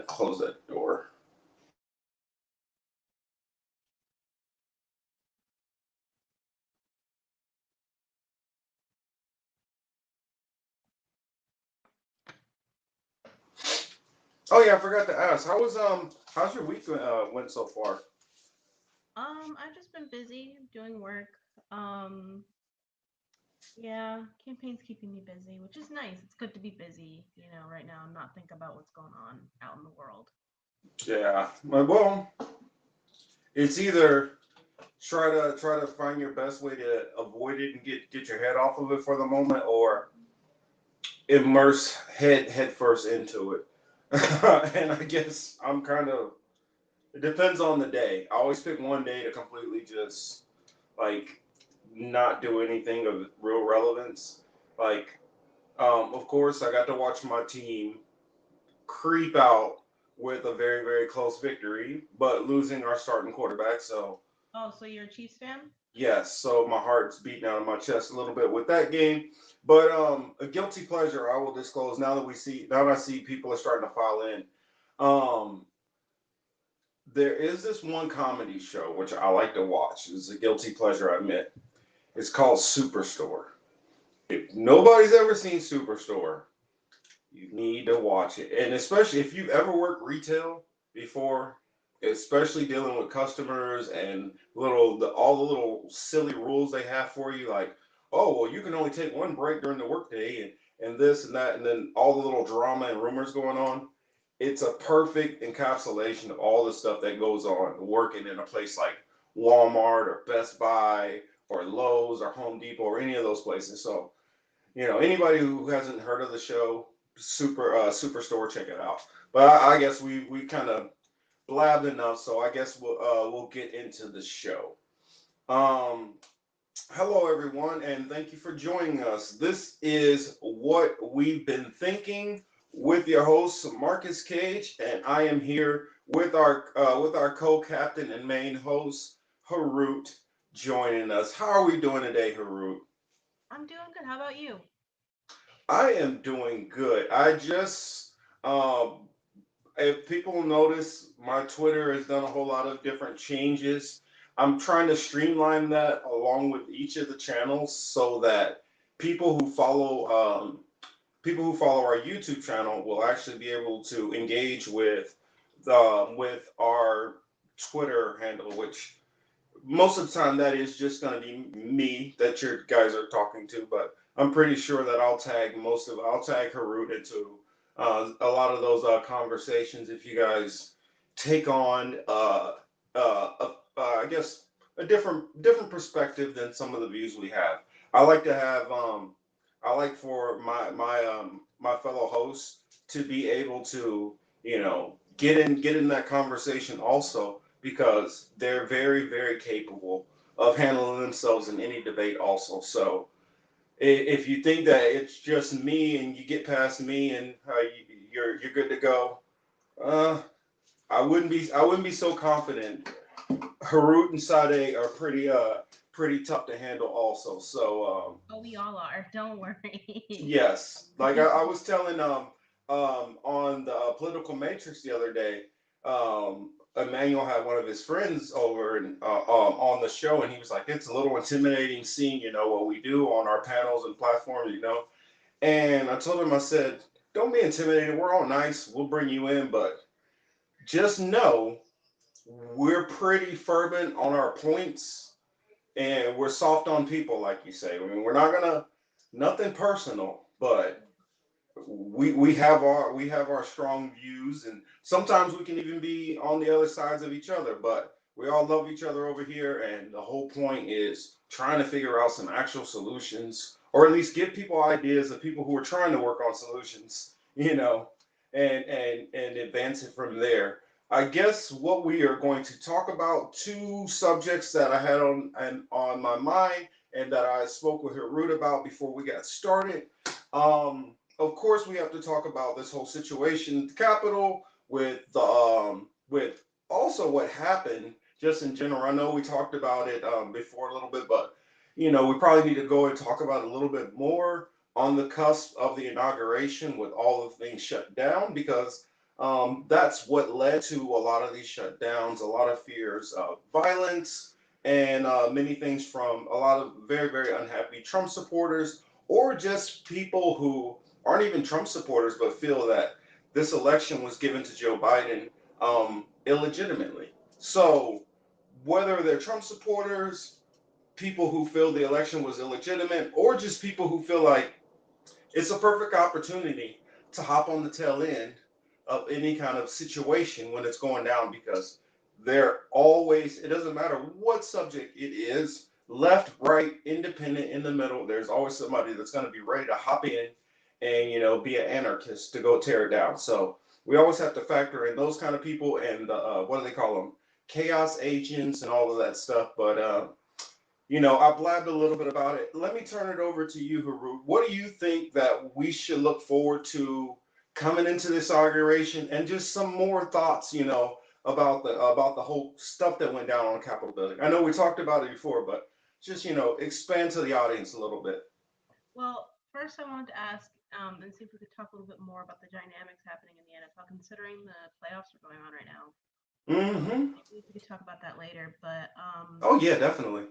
close that door. Oh yeah, I forgot to ask. How's your week went so far? I've just been busy doing work. Um, yeah, campaign's keeping me busy, which is nice. It's good to be busy, right now and not think about what's going on out in the world. Yeah. Well, it's either try to find your best way to avoid it and get your head off of it for the moment, or immerse head first into it. And I guess I'm kind of. It depends on the day. I always pick one day to completely just like not do anything of real relevance. Like, of course, I got to watch my team creep out with a very, very close victory, but losing our starting quarterback. So, Oh, so you're a Chiefs fan? yes, so my heart's beating out of my chest a little bit with that game. But a guilty pleasure I will disclose now that I see people are starting to file in. Um, there is this one comedy show which I like to watch. It's a guilty pleasure, I admit. It's called Superstore. If nobody's ever seen Superstore, you need to watch it. And especially if you've ever worked retail before, especially dealing with customers and all the little silly rules they have for you, like, oh well, you can only take one break during the workday and this and that, and then all the little drama and rumors going on. It's a perfect encapsulation of all the stuff that goes on working in a place like Walmart or Best Buy or Lowe's or Home Depot or any of those places. So anybody who hasn't heard of the show, Superstore, check it out. But I guess we kind of blabbed enough, so I guess we'll get into the show. Um, Hello everyone, and thank you for joining us. This is What We've Been Thinking with your host Marcus Cage, and I am here with our co-captain and main host Harut joining us. How are we doing today, Harut? I'm doing good. How about you? I am doing good. Um, if people notice, my Twitter has done a whole lot of different changes. I'm trying to streamline that along with each of the channels so that people who follow people who follow our YouTube channel will actually be able to engage with our Twitter handle, which most of the time that is just going to be me that your guys are talking to, but I'm pretty sure that I'll tag Harut into a lot of those conversations if you guys take on I guess a different perspective than some of the views we have. I like to have I like for my fellow hosts to be able to get in that conversation also because they're very, very capable of handling themselves in any debate also. So if you think that it's just me and you get past me and you're good to go, uh, I wouldn't be so confident. Harut and Sade are pretty tough to handle also. So Oh, we all are. Don't worry. yes, like I was telling on the political matrix the other day, Emmanuel had one of his friends over and on the show, and he was like, "It's a little intimidating seeing what we do on our panels and platforms." And I told him, I said, "Don't be intimidated. We're all nice. We'll bring you in, but just know we're pretty fervent on our points, and we're soft on people, like you say. I mean, we're not gonna nothing personal, but." We have our strong views, and sometimes we can even be on the other sides of each other, but we all love each other over here, and the whole point is trying to figure out some actual solutions, or at least give people ideas of people who are trying to work on solutions, and advance it from there. I guess what we are going to talk about, two subjects that I had on my mind and that I spoke with Harut about before we got started. Of course, we have to talk about this whole situation at the Capitol with also what happened just in general. I know we talked about it before a little bit, but we probably need to go and talk about it a little bit more on the cusp of the inauguration with all of things shut down because That's what led to a lot of these shutdowns, a lot of fears of violence, and many things from a lot of very, very unhappy Trump supporters, or just people who aren't even Trump supporters but feel that this election was given to Joe Biden illegitimately. So, whether they're Trump supporters, people who feel the election was illegitimate, or just people who feel like it's a perfect opportunity to hop on the tail end of any kind of situation when it's going down, because they're always, it doesn't matter what subject it is, left, right, independent, in the middle, there's always somebody that's going to be ready to hop in and, be an anarchist to go tear it down. So we always have to factor in those kind of people and what do they call them, chaos agents and all of that stuff. But I blabbed a little bit about it. Let me turn it over to you, Haru. What do you think that we should look forward to coming into this inauguration, and just some more thoughts, about the whole stuff that went down on the Capitol building? I know we talked about it before, but just expand to the audience a little bit. Well, first I wanted to ask and see if we could talk a little bit more about the dynamics happening in the NFL, considering the playoffs are going on right now. Mm-hmm. Maybe we could talk about that later, but Oh yeah, definitely.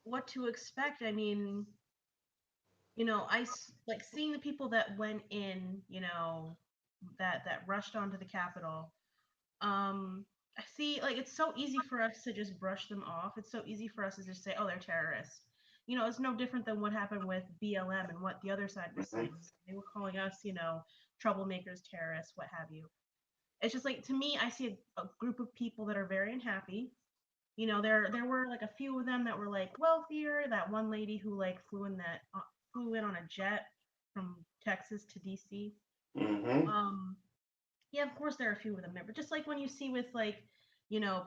what to expect? I mean, like seeing the people that went in, that rushed onto the Capitol. I see, like, it's so easy for us to just brush them off. It's so easy for us to just say, "Oh, they're terrorists." It's no different than what happened with BLM and what the other side was Mm-hmm. saying. They were calling us, troublemakers, terrorists, what have you. It's just like, to me, I see a group of people that are very unhappy. There were like a few of them that were like wealthier. That one lady who like flew in on a jet from Texas to DC. Mm-hmm. Um, yeah, of course there are a few of them there, but just like when you see with like,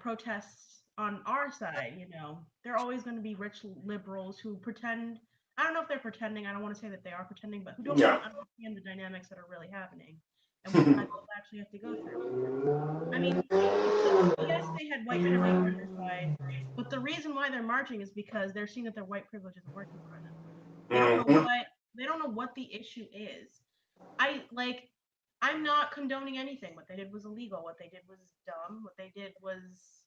protests on our side, they're always going to be rich liberals who pretend. I don't know if they're pretending. I don't want to say that they are pretending, but who don't really Yeah. understand the dynamics that are really happening and what people actually have to go through. I mean, yes, they had white privilege on their side, but the reason why they're marching is because they're seeing that their white privilege isn't working for them. They don't know Mm-hmm. what the issue is. I like I'm not condoning anything. What they did was illegal. What they did was dumb. What they did was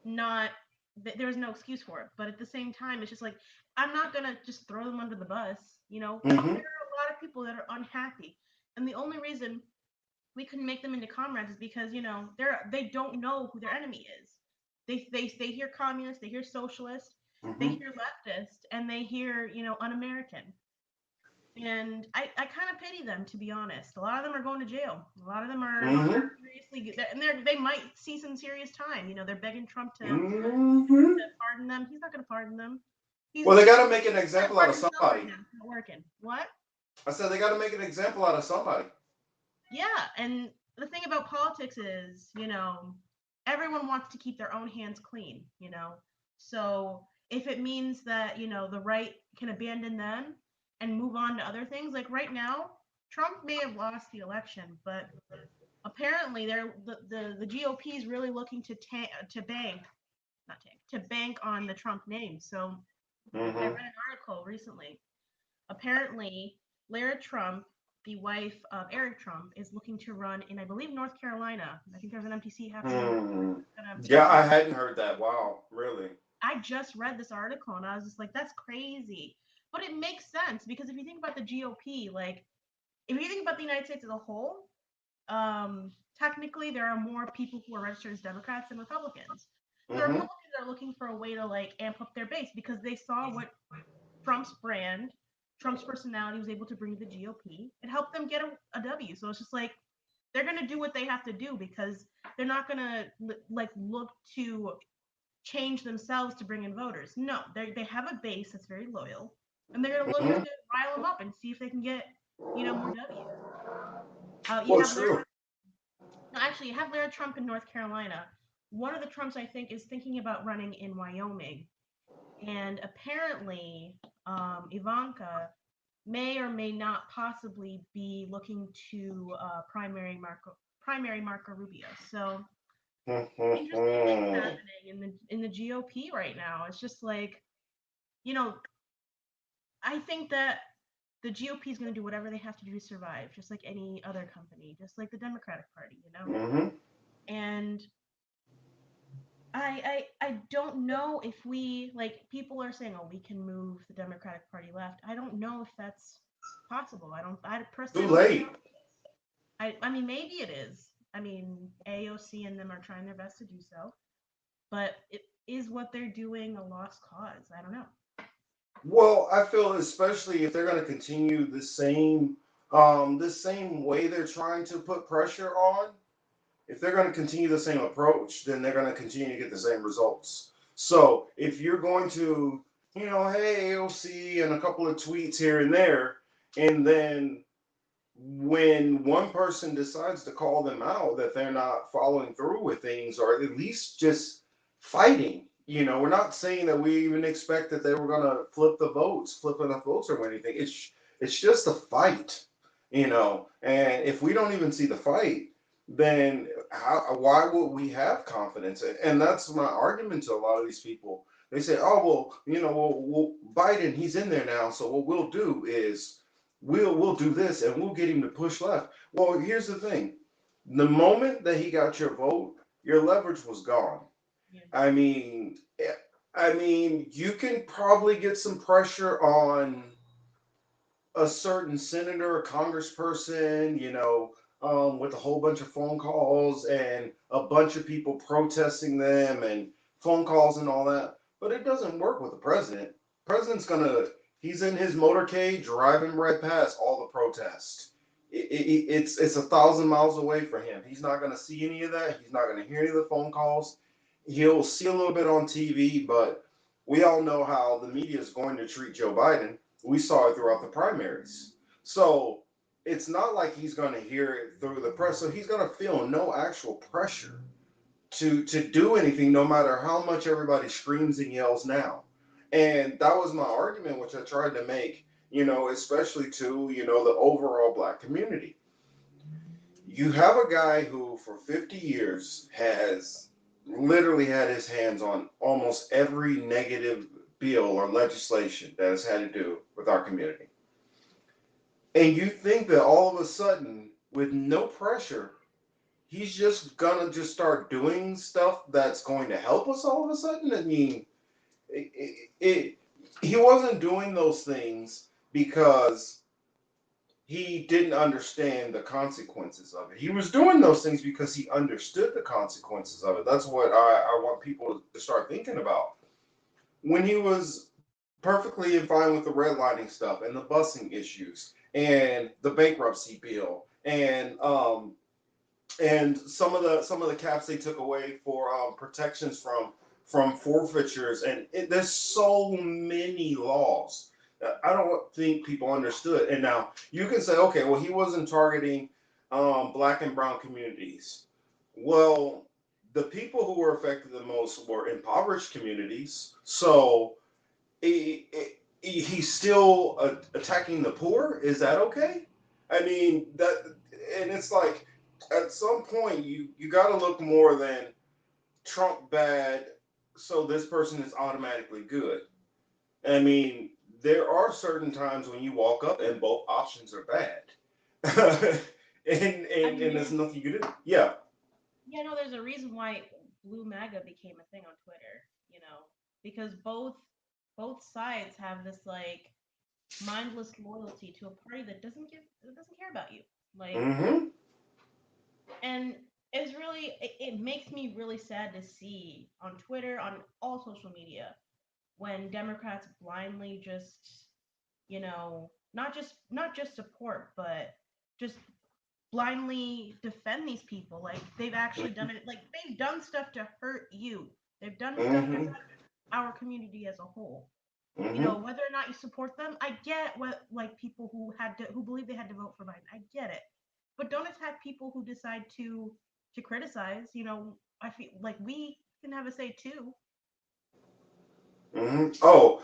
not there was no excuse for it. But at the same time, it's just like I'm not gonna just throw them under the bus. There Mm-hmm. are a lot of people that are unhappy, and the only reason we can make them into comrades is because they don't know who their enemy is. They hear communist, they hear socialist, they Mm-hmm. hear leftist, and they hear un-American. And I kind of pity them, to be honest. A lot of them are going to jail. A lot of them are Mm-hmm. seriously, and they might see some serious time. They're begging Trump to Mm-hmm. pardon them. He's not going to pardon them. Well, they He's got to make an trying to example out of pardon himself right somebody. now. It's not working. What? I said they got to make an example out of somebody. Yeah, and the thing about politics is, everyone wants to keep their own hands clean. So if it means that, the right can abandon them and move on to other things, like right now, Trump may have lost the election, but apparently the GOP is really looking to bank, not tank, to bank on the Trump name. So I read Mm-hmm. an article recently. Apparently, Lara Trump, the wife of Eric Trump, is looking to run in, I believe, North Carolina. I think there's an MTC happening there. Hmm. Gonna Yeah, I potentially. hadn't heard that. Wow, really? I just read this article and I was just like, that's crazy. But it makes sense because if you think about the GOP, like, if you think about the United States as a whole, technically there are more people who are registered as Democrats than Republicans. The Mm-hmm. Republicans are looking for a way to like amp up their base because they saw what Trump's brand, Trump's personality was able to bring to the GOP. It helped them get a W. So it's just like they're gonna do what they have to do because they're not gonna like look to change themselves to bring in voters. No, they have a base that's very loyal, and they're gonna look Mm-hmm. to rile them up and see if they can get more W's. You Well, have Larry. true. No, actually, you have Larry Trump in North Carolina. One of the Trumps, I think, is thinking about running in Wyoming, and apparently, Ivanka may or may not possibly be looking to primary Marco Rubio. So interesting things Mm-hmm. happening in the GOP right now. It's just like you know I think that the GOP is going to do whatever they have to do to survive, just like any other company, just like the Democratic Party, you know. Mm-hmm. And I don't know if we, like, people are saying, oh, we can move the Democratic Party left. I don't know if that's possible. I Too personally don't think late. so. I mean, maybe it is. I mean, AOC and them are trying their best to do so, but it is what they're doing a lost cause. I don't know. Well, I feel especially if they're going to continue the same way they're trying to put pressure on. If they're going to continue the same approach, then they're going to continue to get the same results. So if you're going to, hey, AOC and a couple of tweets here and there, and then when one person decides to call them out that they're not following through with things or at least just fighting, we're not saying that we even expect that they were going to flip enough votes or anything. It's just a fight, and if we don't even see the fight, then why would we have confidence? And that's my argument to a lot of these people. They say, oh, well, Biden, he's in there now, so what we'll do is we'll do this and we'll get him to push left. Well, here's the thing. The moment that he got your vote, your leverage was gone. Yeah. I mean, you can probably get some pressure on a certain senator or congressperson, with a whole bunch of phone calls and a bunch of people protesting them and phone calls and all that. But it doesn't work with the president. President's he's in his motorcade driving right past all the protests. It's 1,000 miles away for him. He's not gonna see any of that. He's not gonna hear any of the phone calls. He'll see a little bit on TV, but we all know how the media is going to treat Joe Biden. We saw it throughout the primaries. So it's not like he's going to hear it through the press. So he's going to feel no actual pressure to do anything, no matter how much everybody screams and yells now. And that was my argument, which I tried to make, especially to, the overall black community. You have a guy who, for 50 years, has literally had his hands on almost every negative bill or legislation that has had to do with our community. And you think that all of a sudden, with no pressure, he's just gonna just start doing stuff that's going to help us all of a sudden? I mean, he wasn't doing those things because he didn't understand the consequences of it. He was doing those things because he understood the consequences of it. That's what I want people to start thinking about. When he was perfectly fine with the redlining stuff and the busing issues and the bankruptcy bill and some of the caps they took away for protections from forfeitures, and there's so many laws that I don't think people understood. And now you can say, okay, well, he wasn't targeting black and brown communities. Well, the people who were affected the most were impoverished communities. So he's still attacking the poor. Is that okay? I mean that, and it's like at some point you got to look more than Trump bad, so this person is automatically good. I mean, there are certain times when you walk up and both options are bad, and, I and mean, and there's nothing you can do. Yeah. no, there's a reason why Blue MAGA became a thing on Twitter, because both sides have this like mindless loyalty to a party that doesn't care about you. Like, Mm-hmm. and it makes me really sad to see on Twitter, on all social media, when Democrats blindly just, not just support, but just blindly defend these people. Like, they've actually done it. Like, they've done stuff to hurt you. They've done stuff to Mm-hmm. hurt our community as a whole. Mm-hmm. Whether or not you support them, I get what, like, people who believe they had to vote for Biden. I get it, but don't attack people who decide to criticize. I feel like we can have a say too. Mm-hmm. Oh,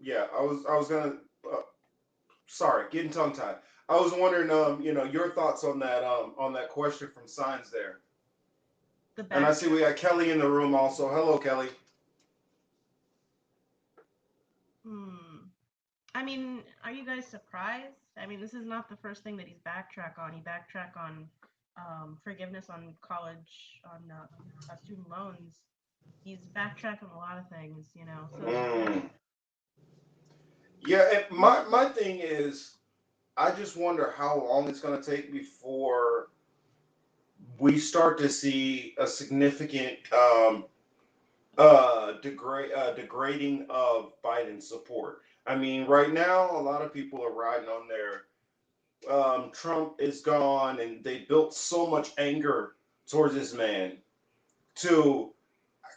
yeah. I was gonna. Uh, Sorry, getting tongue tied. I was wondering, your thoughts on that question from Signs there. The And I see we backyard. got Kelly in the room also. Hello, Kelly. Hmm. I mean, are you guys surprised? I mean, this is not the first thing that he's backtrack on. He backtrack on forgiveness on college on student loans. He's backtracked on a lot of things, you know. So Mm. Yeah, and my thing is, I just wonder how long it's going to take before we start to see a significant degrading of Biden's support. I mean, right now, a lot of people are riding on their Trump is gone, and they built so much anger towards this man. To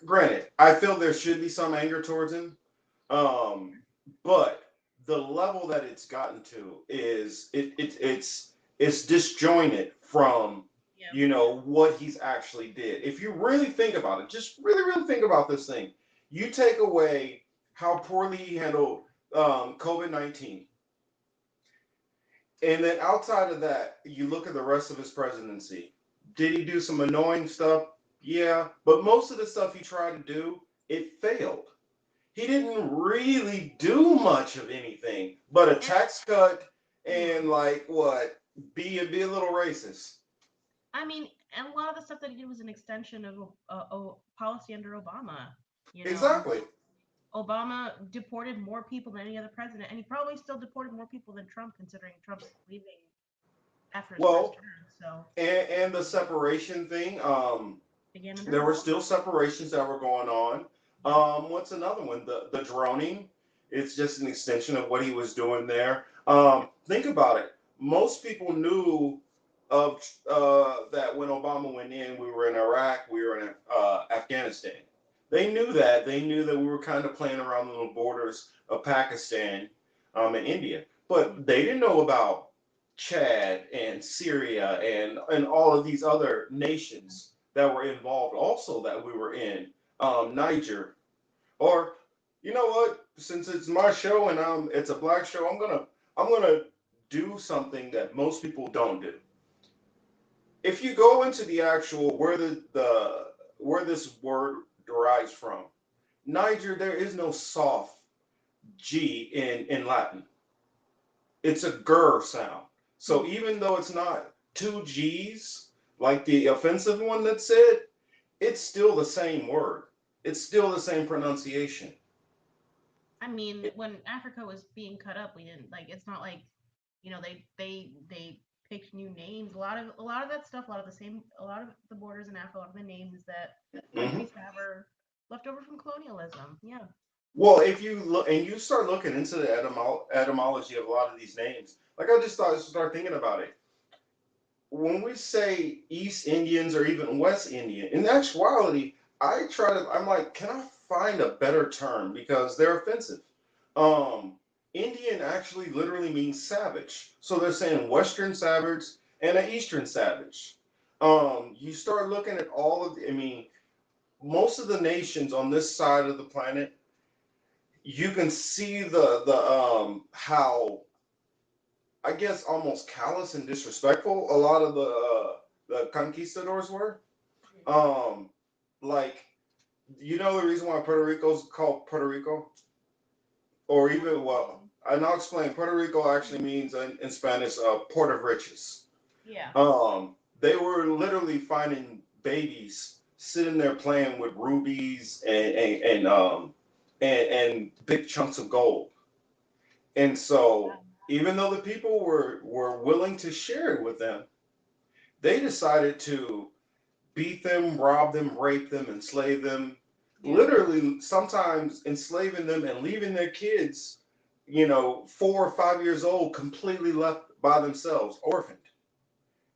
granted, I feel there should be some anger towards him, um, but the level that it's gotten to is it's disjointed from yeah, what he's actually did. If you really think about it, just really think about this thing. You take away how poorly he handled COVID-19, and then outside of that, you look at the rest of his presidency. Did he do some annoying stuff? Yeah, but most of the stuff he tried to do, it failed. He didn't really do much of anything but a and tax cut hmm, and like what be a little racist. I mean, and a lot of the stuff that he did was an extension of policy under Obama. You know, Exactly. Obama deported more people than any other president, and he probably still deported more people than Trump, considering Trump's leaving after his first Well, term. So and the separation thing. began under There were Obama. still separations that were going on. Yeah. What's another one? The droning. It's just an extension of what he was doing there. Yeah. Think about it. Most people knew of that when Obama went in, we were in Iraq, we were in Afghanistan. They knew that. They knew that we were kind of playing around the little borders of Pakistan and India. Yeah. But they didn't know about Chad and Syria and all of these other nations that were involved also that we were in Niger. Or you know what? Since it's my show and it's a black show, I'm gonna do something that most people don't do. If you go into the actual the where this word derives from, Niger, there is no soft G in Latin. It's a gur sound. So Hmm. even though it's not two G's like the offensive one that said, it's still the same word. It's still the same pronunciation. I mean, when Africa was being cut up, we didn't like. It's not like, they picked new names. A lot of that stuff, a lot of the borders in Africa, a lot of the names that Mm-hmm. countries have are left over from colonialism. Yeah. Well, if you look and you start looking into the etymology of a lot of these names, like I just thought, start thinking about it. When we say East Indians or even West Indian, in actuality, I'm like, can I find a better term because they're offensive? Um, Indian actually literally means savage. So they're saying Western savage and an Eastern savage. You start looking at all of I mean, most of the nations on this side of the planet, you can see the how I guess almost callous and disrespectful a lot of the conquistadors were. Um, like the reason why Puerto Rico's called Puerto Rico, or even well, and I'll explain. Puerto Rico actually means in Spanish port of riches. Yeah. They were literally finding babies sitting there playing with rubies and big chunks of gold. And so even though the people were willing to share it with them, they decided to beat them, rob them, rape them, enslave them, Yeah. literally sometimes enslaving them and leaving their kids, 4 or 5 years old, completely left by themselves, orphaned.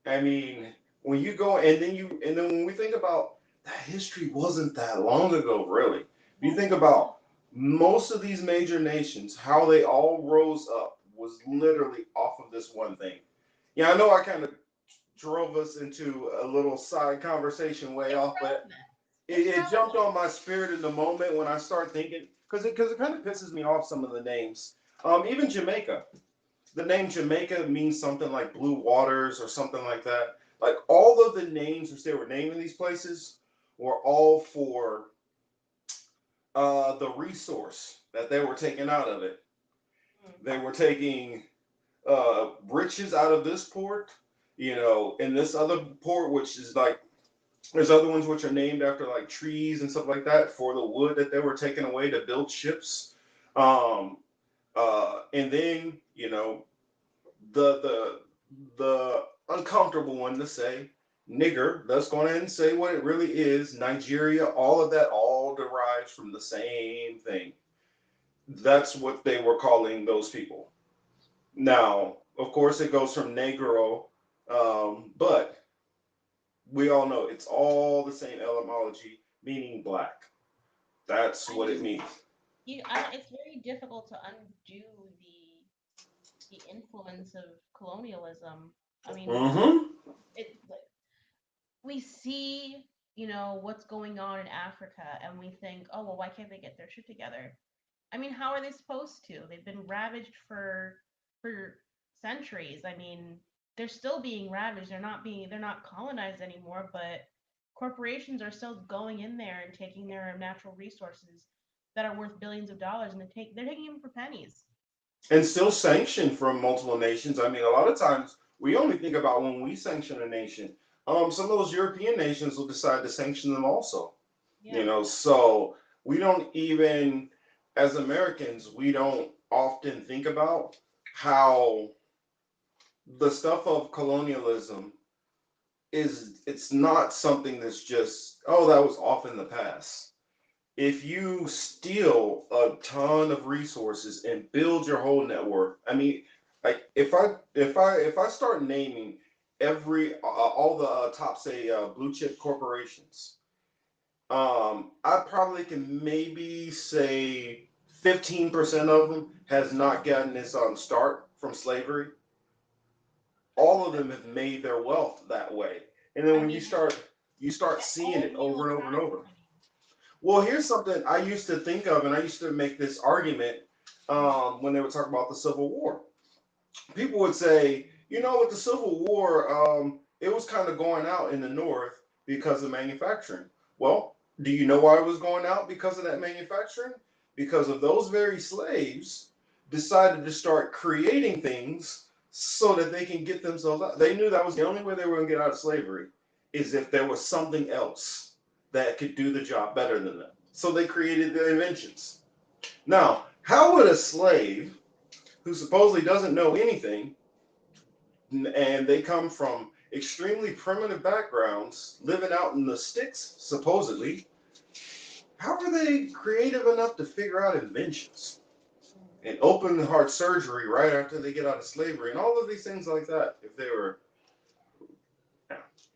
I mean, when you go and then when we think about that history wasn't that long ago, really. If you think No. about most of these major nations, how they all rose up was literally off of this one thing. Yeah, I know I kind of drove us into a little side conversation way It's off, but relevant. It's it jumped relevant. on my spirit in the moment when I start thinking because it kind of pisses me off some of the names. Even Jamaica, the name Jamaica means something like blue waters or something like that. Like all of the names which they were naming these places were all for the resource that they were taking out of it. They were taking riches out of this port, and this other port, which is like there's other ones which are named after like trees and stuff like that for the wood that they were taking away to build ships. Um, and then the the uncomfortable one to say, nigger. Let's go ahead and say what it really is. Nigeria, all of that, all derives from the same thing. That's what they were calling those people. Now, of course, it goes from negro, but we all know it's all the same etymology, meaning black. That's I what it just means. I don't, it's very difficult to undo the influence of colonialism. I mean, Mm-hmm. it like, we see, what's going on in Africa and we think, "Oh, well, why can't they get their shit together?" I mean, how are they supposed to? They've been ravaged for centuries. I mean, they're still being ravaged. They're not colonized anymore, but corporations are still going in there and taking their natural resources that are worth billions of dollars, and they're taking them for pennies. And still sanctioned from multiple nations. I mean, a lot of times we only think about when we sanction a nation. Some of those European nations will decide to sanction them also. Yeah. So we don't even, as Americans, we don't often think about how the stuff of colonialism it's not something that's just, oh, that was off in the past. If you steal a ton of resources and build your whole network, I mean, like if I start naming every all the top say blue chip corporations, I probably can maybe say 15% of them has not gotten its start from slavery. All of them have made their wealth that way, and then I when mean, you start seeing it only over look and over and back. over. I Well, here's something I used to think of, and I used to make this argument mean, when they would talk about the Civil War. People would say, with the Civil War, it was kind of going out in the North because of manufacturing. Well, do you know why it was going out because of that manufacturing? Because of those very slaves decided to start creating things so that they can get themselves out. They knew that was the only way they were going to get out of slavery is if there was something else that could do the job better than them. So they created their inventions. Now, how would a slave who supposedly doesn't know anything and they come from extremely primitive backgrounds, living out in the sticks, supposedly, how are they creative enough to figure out inventions and open heart surgery right after they get out of slavery and all of these things like that? If they were,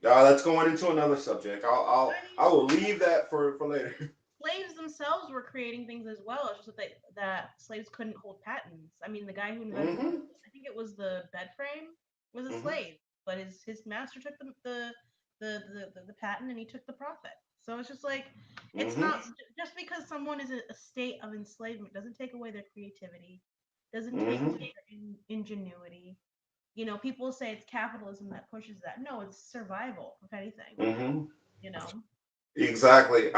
yeah, that's going into another subject. I I mean, will leave that for later. slaves themselves were creating things as well. It's just that slaves couldn't hold patents. I mean, the guy who invented Mm-hmm. I think it was the bed frame, was a Mm-hmm. slave, but his master took the patent and he took the profit. So it's just like it's Mm-hmm. not just because someone is a state of enslavement doesn't take away their creativity, doesn't take Mm-hmm. away their ingenuity. People say it's capitalism that pushes that. No, it's survival, if anything. Mm-hmm. You know. Exactly.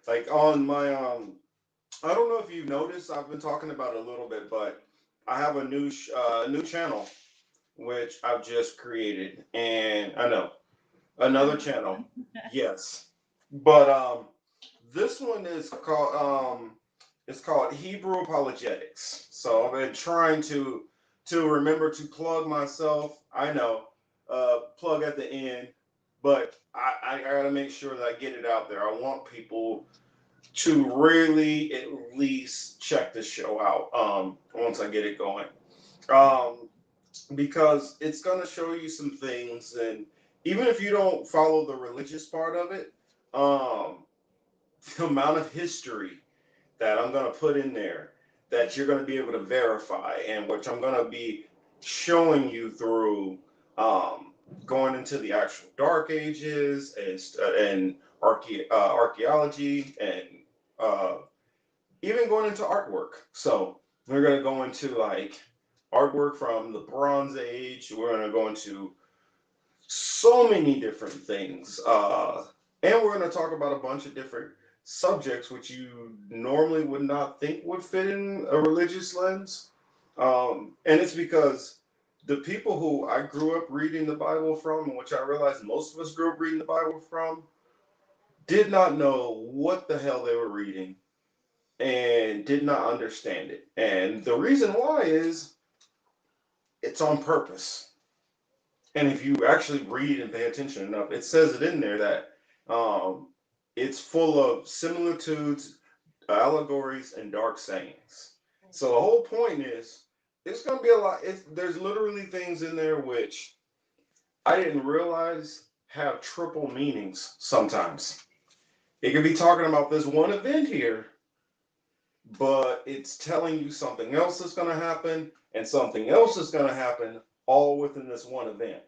Like on my I don't know if you've noticed. I've been talking about it a little bit, but I have a new channel which I've just created, and I know another Another channel. one. Yes, but this one is called it's called Hebrew Apologetics. So I've been trying to remember to plug myself. I know, plug at the end, but I gotta make sure that I get it out there. I want people to really at least check this show out once I get it going. Um, because it's going to show you some things. And even if you don't follow the religious part of it, um, the amount of history that I'm going to put in there that you're going to be able to verify, and which I'm going to be showing you through um, going into the actual Dark Ages and archaeology and uh, even going into artwork. So we're going to go into like artwork from the Bronze Age. We're going to go into so many different things. And we're going to talk about a bunch of different subjects which you normally would not think would fit in a religious lens. And it's because the people who I grew up reading the Bible from, and which I realized most of us grew up reading the Bible from, did not know what the hell they were reading and did not understand it. And the reason why is it's on purpose. And if you actually read and pay attention enough, it says it in there that um, it's full of similitudes, allegories, and dark sayings. So the whole point is it's going to be a lot. There's literally things in there which I didn't realize have triple meanings sometimes. It could be talking about this one event here, but it's telling you something else is going to happen and something else is going to happen all within this one event.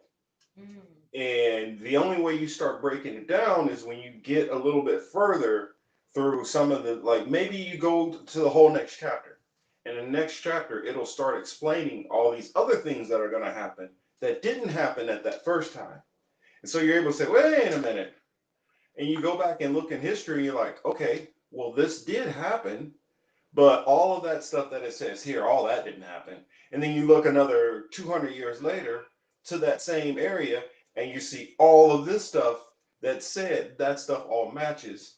Mm. And the only way you start breaking it down is when you get a little bit further through some of the, like maybe you go to the whole next chapter. And in the next chapter, it'll start explaining all these other things that are going to happen that didn't happen at that first time. And so you're able to say, wait a minute. And you go back and look in history and you're like, okay, well, this did happen, but all of that stuff that it says here, all that didn't happen. And then you look another 200 years later to that same area and you see all of this stuff that said that stuff all matches.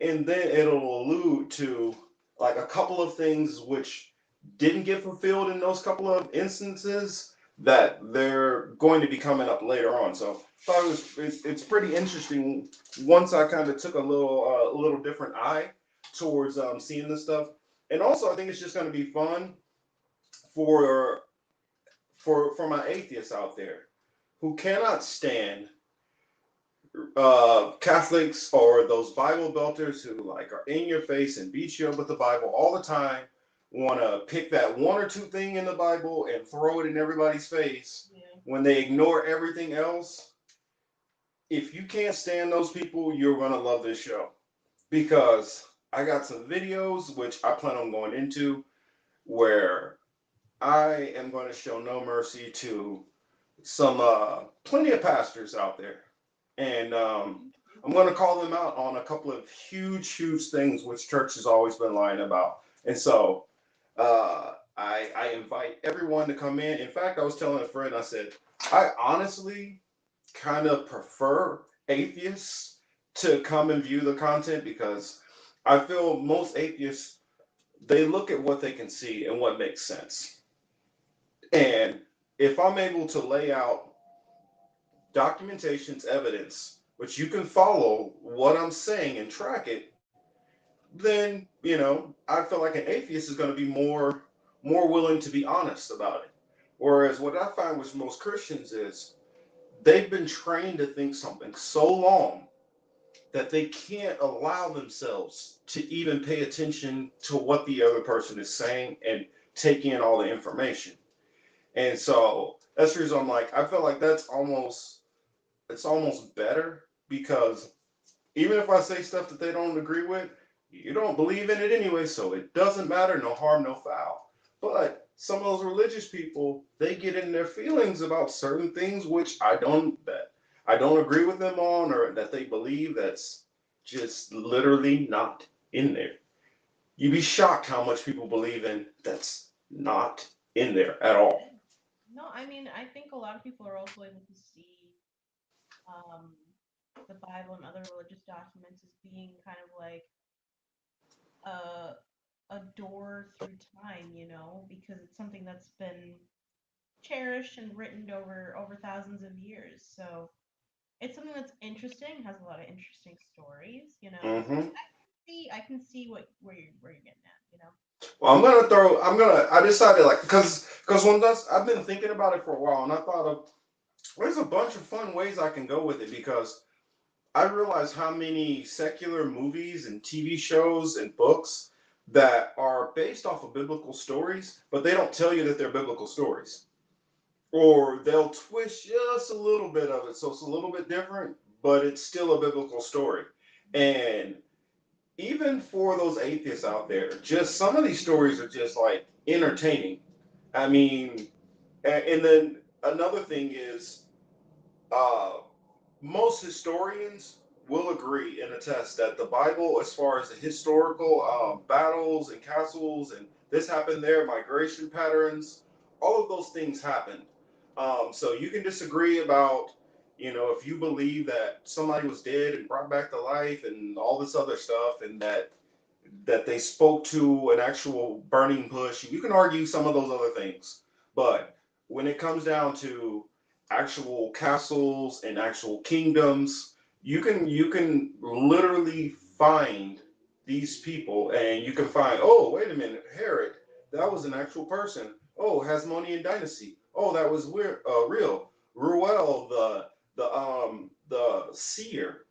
And then it'll allude to like a couple of things which didn't get fulfilled in those couple of instances that they're going to be coming up later on. So I thought it's pretty interesting once I kind of took a little different eye towards seeing this stuff. And also I think it's just going to be fun for for my atheists out there who cannot stand Catholics or those Bible belters who like are in your face and beat you up with the Bible all the time, want to pick that one or two thing in the Bible and throw it in everybody's face Yeah. when they ignore everything else. If you can't stand those people, you're gonna love this show because I got some videos which I plan on going into where I am going to show no mercy to some plenty of pastors out there, and I'm going to call them out on a couple of huge things which church has always been lying about. And so I invite everyone to come in. In fact, I was telling a friend, I said I honestly kind of prefer atheists to come and view the content because I feel most atheists they look at what they can see and what makes sense. And if I'm able to lay out documentation's evidence, which you can follow what I'm saying and track it, then I feel like an atheist is going to be more willing to be honest about it. Whereas what I find with most Christians is they've been trained to think something so long that they can't allow themselves to even pay attention to what the other person is saying and take in all the information. And so that's the reason I'm like, I feel like it's almost better because even if I say stuff that they don't agree with, you don't believe in it anyway, so it doesn't matter, no harm, no foul. But some of those religious people, they get in their feelings about certain things which I don't agree with them on or that they believe that's just literally not in there. You'd be shocked how much people believe in that's not in there at all. Yeah. No, I mean, I think a lot of people are also able to see um, the Bible and other religious documents as being kind of like a a door through time, because it's something that's been cherished and written over thousands of years. So it's something that's interesting, has a lot of interesting stories. So Hmm. I can see where you're getting at. Well, I decided like because I've been thinking about it for a while, and I thought of there's a bunch of fun ways I can go with it because I realize how many secular movies and TV shows and books that are based off of biblical stories, but they don't tell you that they're biblical stories, or they'll twist just a little bit of it, so it's a little bit different, but it's still a biblical story. And even for those atheists out there, just some of these stories are just like entertaining. I mean, and then another thing is, uh, most historians will agree and attest that the Bible, as far as the historical battles and castles and this happened there, migration patterns, all of those things happened. So you can disagree about, if you believe that somebody was dead and brought back to life and all this other stuff, and that they spoke to an actual burning bush. You can argue some of those other things, but when it comes down to actual castles and actual kingdoms, you can literally find these people, and you can find, oh, wait a minute, Herod, that was an actual person. Oh, Hasmonean dynasty. Oh, that was weird, real. Ruel, the seer,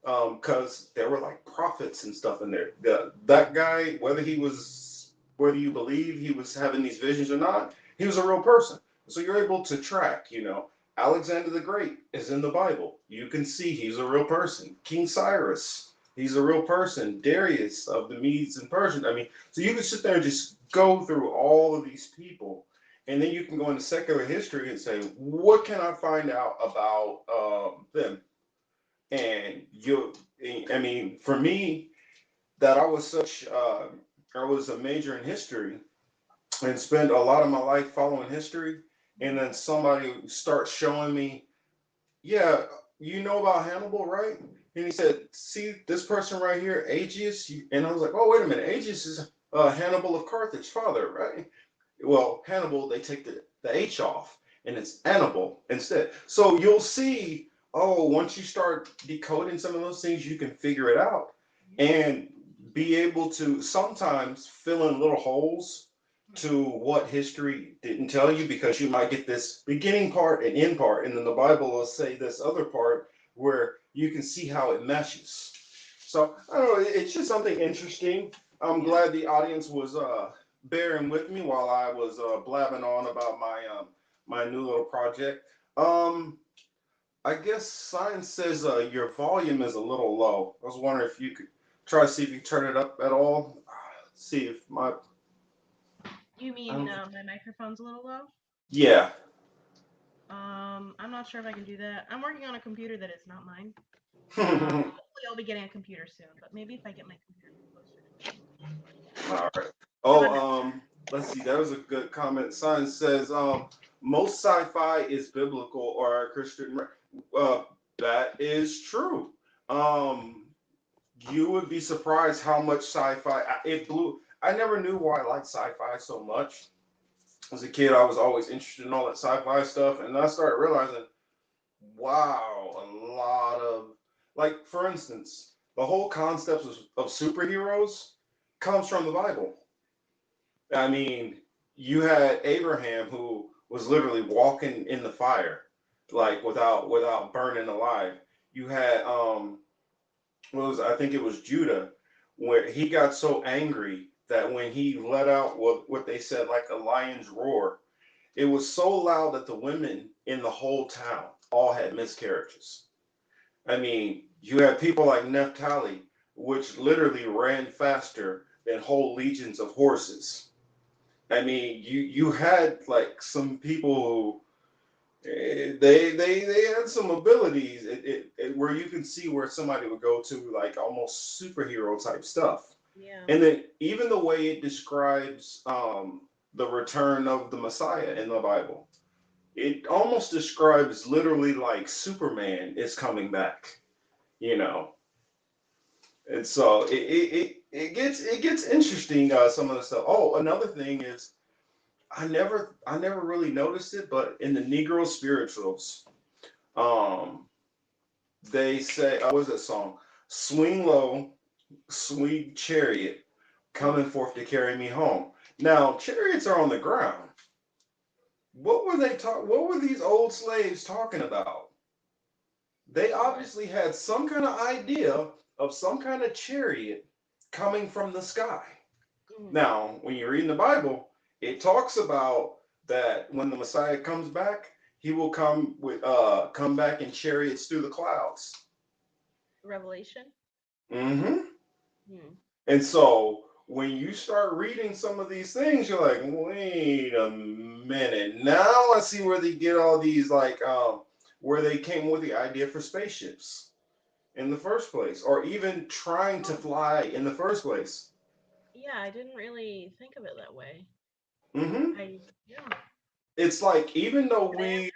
because there were like prophets and stuff in there. That guy, whether you believe he was having these visions or not, he was a real person. So you're able to track. Alexander the Great is in the Bible. You can see he's a real person. King Cyrus, he's a real person. Darius of the Medes and Persians. I mean, so you can sit there and just go through all of these people, and then you can go into secular history and say, what can I find out about them? And I mean, for me, that I was a major in history and spent a lot of my life following history, and then somebody starts showing me, yeah, you know about Hannibal, right? And he said, see this person right here, Aegeus, and I was like, oh, wait a minute, Aegeus is Hannibal of Carthage, father, right? Well, Hannibal, they take the H off, and it's Hannibal instead. So you'll see, oh, once you start decoding some of those things, you can figure it out and be able to sometimes fill in little holes to what history didn't tell you, because you might get this beginning part and end part, and then the Bible will say this other part where you can see how it meshes. So I don't know, it's just something interesting. I'm Yeah. glad the audience was bearing with me while I was blabbing on about my new little project. Um, I guess science says your volume is a little low. I was wondering if you could try to see if you turn it up at all. See if my You I mean don't, my microphone's a little low? yeah. I'm not sure if I can do that. I'm working on a computer that is not mine. All Hopefully I'll be getting a computer soon, but maybe if I get my computer closer to me. right. How about now? Oh, let's see. That was a good comment. Science says most sci-fi is biblical or Christian. Uh, that is true. Um, you would be surprised how much sci-fi it blew. I never knew why I liked sci-fi so much. As a kid, I was always interested in all that sci-fi stuff, and I started realizing, wow, a lot of, like, for instance, the whole concept of superheroes comes from the Bible. I mean, you had Abraham who was literally walking in the fire, like without burning alive. You had I think it was Judah, where he got so angry that when he let out what they said like a lion's roar, it was so loud that the women in the whole town all had miscarriages. I mean, you had people like Naphtali, which literally ran faster than whole legions of horses. I mean, you had like some people who they had some abilities where you can see where somebody would go to like almost superhero type stuff. Yeah. And then even the way it describes the return of the Messiah in the Bible, it almost describes literally like Superman is coming back, you know. And so it gets interesting, some of the stuff. Oh, another thing is I never really noticed it, but in the Negro spirituals, um, they say, what was that song? Swing low, sweet chariot, Mm. coming forth to carry me home. Now, chariots are on the ground. What were these old slaves talking about? They What? obviously had some kind of idea of some kind of chariot coming from the sky. Mm. Now, when you read in the Bible, it talks about that when the Messiah comes back, he will come back in chariots through the clouds. Revelation? Hmm. Hmm. And so when you start reading some of these things, you're like, wait a minute. Now I see where they get all these like where they came with the idea for spaceships in the first place, or even trying to Oh, fly in the first place. Yeah, I didn't really think of it that way. Hmm. Yeah. It's like, even though Today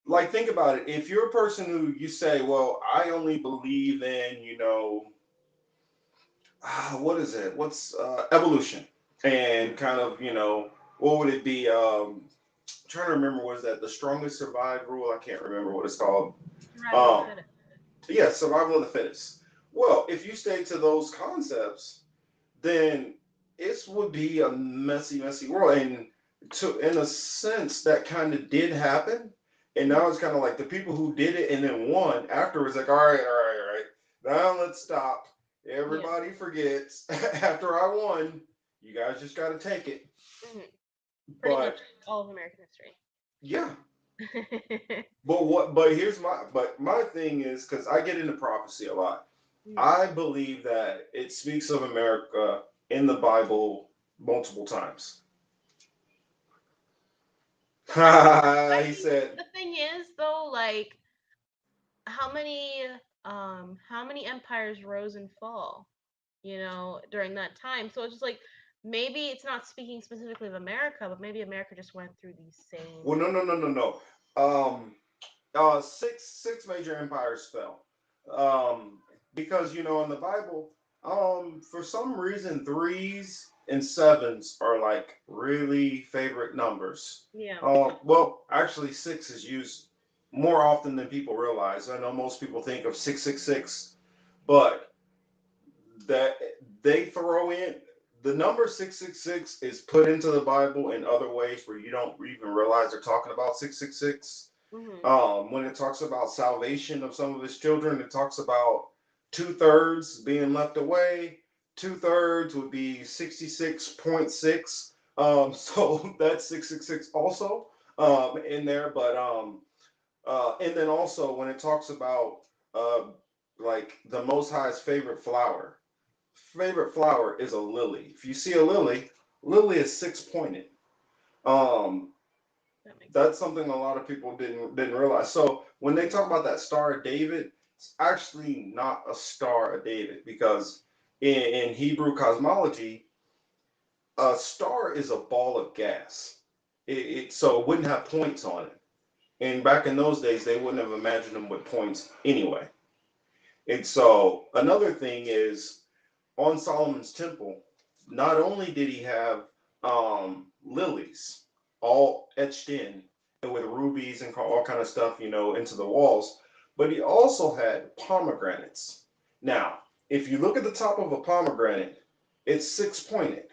we, like, think about it. If you're a person who you say, well, I only believe in, what is it? What's evolution? I And kind of, what would it be? Trying to remember, was that the strongest survive rule? I can't remember what it's called. survival of the Um, fittest. yeah, survival of the fittest. Well, if you stay to those concepts, then it would be a messy, messy world. And in a sense, that kind of did happen. And now Mm. it's kind of like the people who did it and then won afterwards, like, all right, all right, all right. Now let's stop. Yeah. Everybody forgets. After I won, you guys just got to take it. Hmm. Pretty much But all of American history. yeah, but my thing is, because I get into prophecy a lot. Mm. I believe that it speaks of America in the Bible multiple times. I He think said, the thing is though, like how many how many empires rose and fall, during that time. So it's just like maybe it's not speaking specifically of America, but maybe America just went through these same. well, no, no, no, no, no. Six major empires fell. Because in the Bible, for some reason, threes and sevens are like really favorite numbers. Yeah. Well, actually, six is used more often than people realize. I know most people think of 666, but that they throw in the number 666 is put into the Bible in other ways where you don't even realize they're talking about 666. Hmm. When it talks about salvation of some of his children, it talks about two-thirds being left away. Two-thirds would be 66.6. So that's 666 also in there. But and then also when it talks about uh, like the Most High's favorite flower is a lily. If you see a lily, lily is six pointed. Um, That makes sense. that's something a lot of people didn't realize. So when they Hmm. talk about that Star of David, it's actually not a Star of David, because in Hebrew cosmology, a star is a ball of gas. So it wouldn't have points on it. And back in those days, they wouldn't have imagined them with points anyway. And so another thing is, on Solomon's temple, not only did he have lilies all etched in and with rubies and all kind of stuff, into the walls, but he also had pomegranates. Now, if you look at the top of a pomegranate, it's six pointed.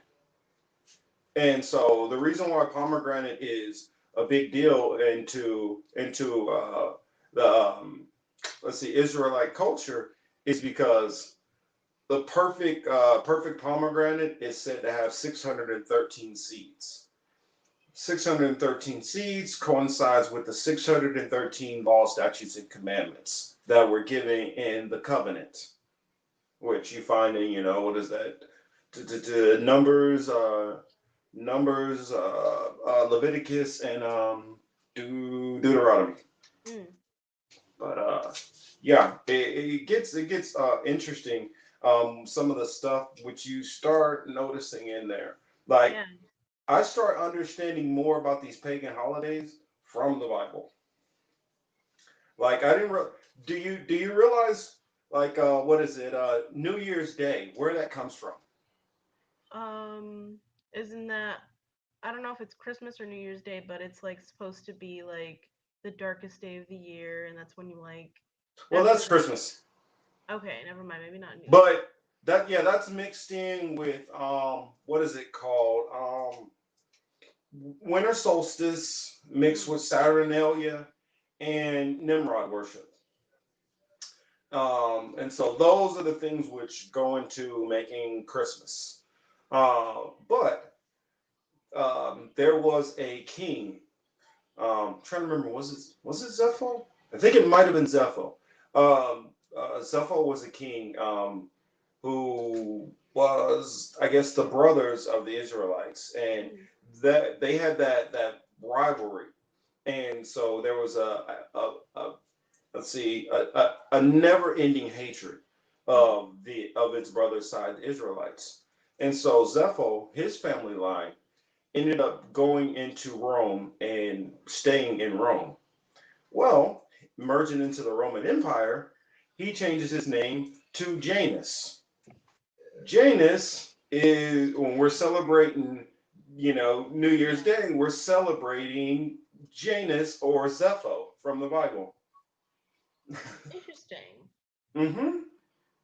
And so the reason why pomegranate is a big deal into the let's see, Israelite culture is because the perfect pomegranate is said to have 613 seeds. 613 seeds coincides with the 613 laws, statutes, and commandments that were given in the covenant, which you find in, what is that? Numbers, Leviticus, and Deuteronomy. Mm. But yeah, it gets interesting. Some of the stuff which you start noticing in there, like Yeah. I start understanding more about these pagan holidays from the Bible. Like I didn't. Do you realize, like, what is it? New Year's Day, where that comes from? Um, isn't that I don't know if it's Christmas or New Year's Day, but it's like supposed to be like the darkest day of the year, and that's when you like Well, that's when that's the Christmas, okay, never mind, maybe not New Year's. but that's mixed in with what is it called? Winter solstice mixed Mm. with Saturnalia and Nimrod worship. And so those are the things which go into making Christmas. But there was a king. Trying to remember, was it Zepho? I think it might have been Zepho. Zepho was a king who was, I guess, the brothers of the Israelites, and Mm. that they had that rivalry. And so there was a let's see, a never-ending hatred Mm. of its brother side, the Israelites. And so Zepho, his family line, ended up going into Rome and staying in Rome. Well, merging into the Roman Empire, he changes his name to Janus. Janus is when we're celebrating, New Year's Yeah. Day, we're celebrating Janus or Zepho from the Bible. Interesting. Mm-hmm.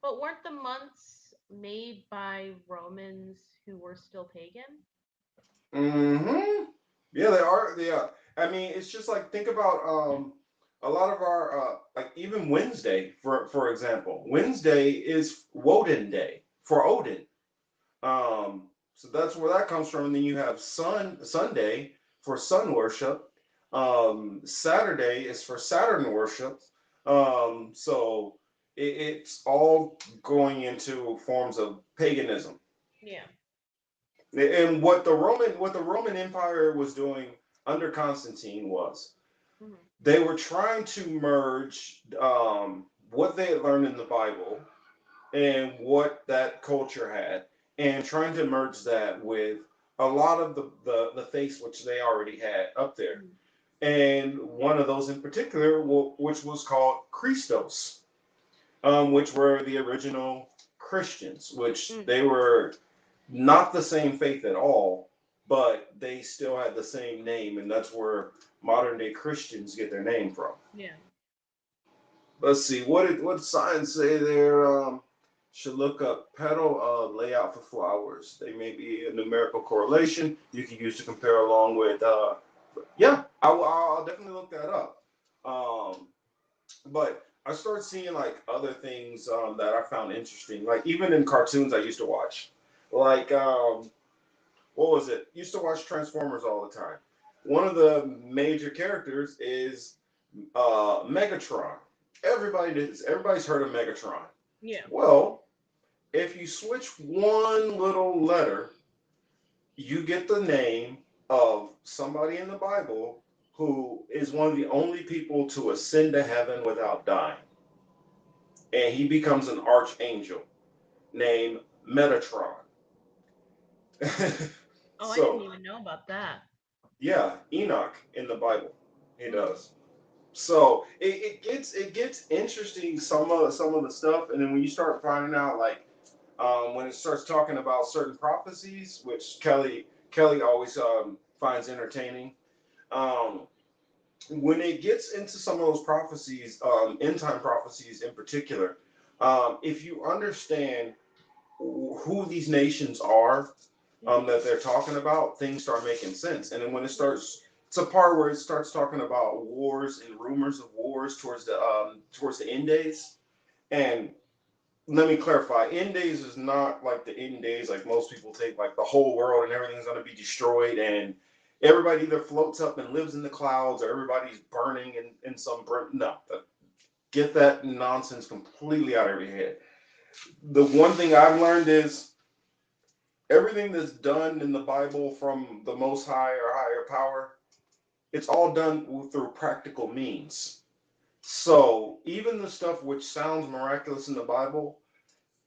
But weren't the months made by Romans who were still pagan? Mm-hmm. Yeah, they are. Yeah. I mean, it's just like think about a lot of our like even Wednesday, for example. Wednesday is Woden Day for Odin. So that's where that comes from. And then you have Sunday for sun worship. Saturday is for Saturn worship. So it's all going into forms of paganism. Yeah. And what the Roman Empire was doing under Constantine was Hmm. they were trying to merge what they had learned in the Bible and what that culture had, and trying to merge that with a lot of the faiths which they already had up there. Hmm. And one of those in particular, which was called Christos, which were the original Christians, which Mm. they were not the same faith at all, but they still had the same name, and that's where modern day Christians get their name from. Yeah. Let's see, what signs say there? Should look up petal layout for flowers. They may be a numerical correlation you can use to compare along with. Yeah, I'll definitely look that up. Um, but I started seeing like other things that I found interesting. Like even in cartoons I used to watch. Like what was it? Used to watch Transformers all the time. One of the major characters is Megatron. Everybody's heard of Megatron. Yeah. Well, if you switch one little letter, you get the name of somebody in the Bible who is one of the only people to ascend to heaven without dying. And he becomes an archangel named Metatron. Oh, I didn't So, even know about that. yeah, Enoch in the Bible, he Hmm. does. So it gets interesting some of the stuff, and then when you start finding out like when it starts talking about certain prophecies, which Kelly always finds entertaining. Um, when it gets into some of those prophecies, end time prophecies in particular, if you understand who these nations are Hmm. that they're talking about, things start making sense. And then when it Yeah. starts, it's a part where it starts talking about wars and rumors of wars towards the end days. And let me clarify, end days is not like the end days like most people take, like the whole world and everything's going to be destroyed and everybody either floats up and lives in the clouds or everybody's burning in some burn. No, get that nonsense completely out of your head. The one thing I've learned is everything that's done in the Bible from the Most High or higher power, it's all done through practical means. So even the stuff which sounds miraculous in the Bible,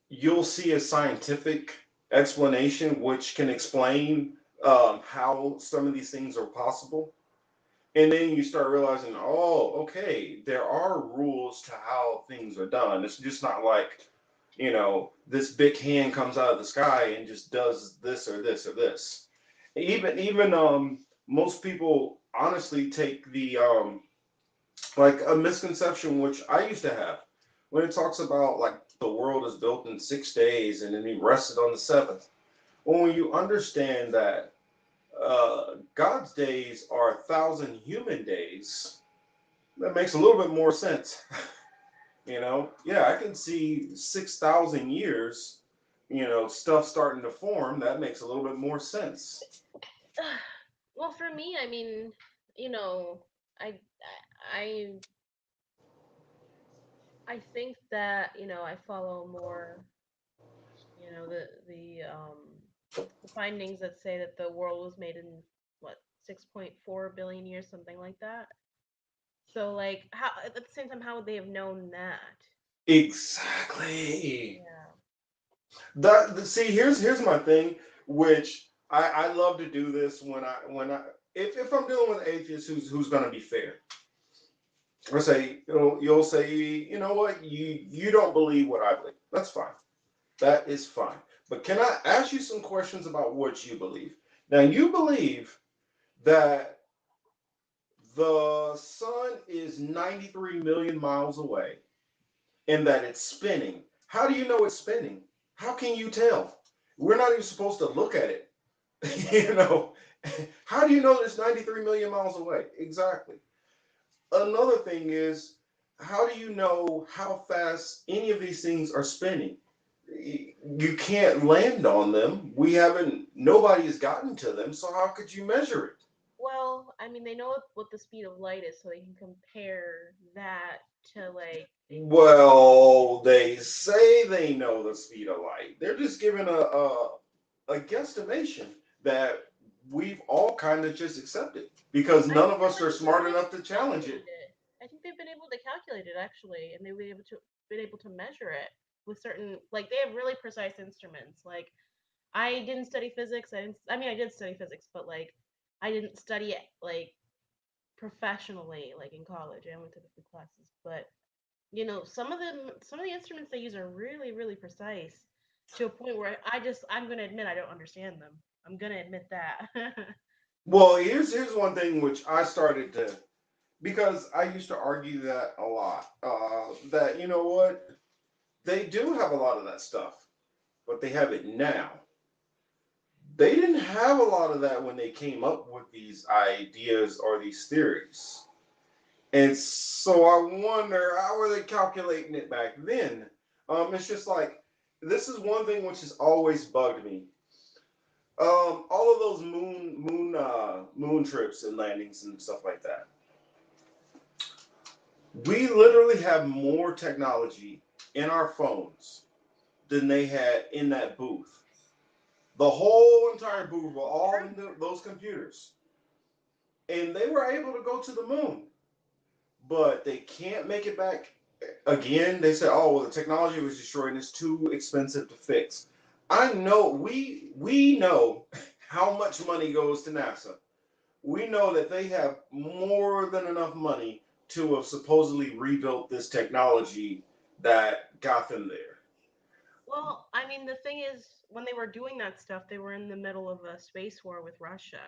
you'll see a scientific explanation which can explain how some of these things are possible. And then you start realizing, oh, okay, there are rules to how things are done. It's just not like, this big hand comes out of the sky and just does this or this or this. Even most people honestly take the like a misconception which I used to have when it talks about like the world is built in 6 days and then he rested on the seventh. Well, when you understand that God's days are 1,000 human days, that makes a little bit more sense. Yeah, I can see 6,000 years, stuff starting to form. That makes a little bit more sense. Well, for me, I mean, you know, I I I think that I follow more the findings that say that the world was made in what 6.4 billion years, something like that. So like how at the same time how would they have known that? Exactly. Yeah. See, here's my thing, which I love to do this when I if I'm dealing with an atheist who's going to be fair. I say you'll say, you know what, you don't believe what I believe. That's fine. That is fine. But can I ask you some questions about what you believe? Now you believe that the sun is 93 million miles away and that it's spinning. How do you know it's spinning? How can you tell? We're not even supposed to look at it. you know, how do you know it's 93 million miles away? Exactly. Another thing is, how do you know how fast any of these things are spinning? You can't land on them. Nobody has gotten to them, so how could you measure it? Well, I mean, they know what the speed of light is, so they can compare that to like. Well, they say they know the speed of light. They're just giving a guesstimation that we've all kind of just accepted because I none of feel us like are they've been smart able enough to to challenge calculate it. it. I think they've been able to calculate it actually, and they've been able to measure it with certain like they have really precise instruments. Like I didn't study physics. I didn't. I mean, I did study physics, but like I didn't study it like professionally, like in college. I went to the few classes, but some of the instruments they use are really, really precise to a point where I'm gonna admit I don't understand them. I'm gonna admit that. Well, here's one thing which I started to because I used to argue that a lot. That you know what, they do have a lot of that stuff, but they have it now. They didn't have a lot of that when they came up with these ideas or these theories. And so I wonder how were they calculating it back then? It's just like this is one thing which has always bugged me. All of those moon trips and landings and stuff like that. We literally have more technology in our phones than they had in that booth. The whole entire booth were all in those computers, and they were able to go to the moon, but they can't make it back again. They said, "Oh, well, the technology was destroyed and it's too expensive to fix." I know we know how much money goes to NASA. We know that they have more than enough money to have supposedly rebuilt this technology that got them there. Well, I mean, the thing is, when they were doing that stuff, they were in the middle of a space war with Russia.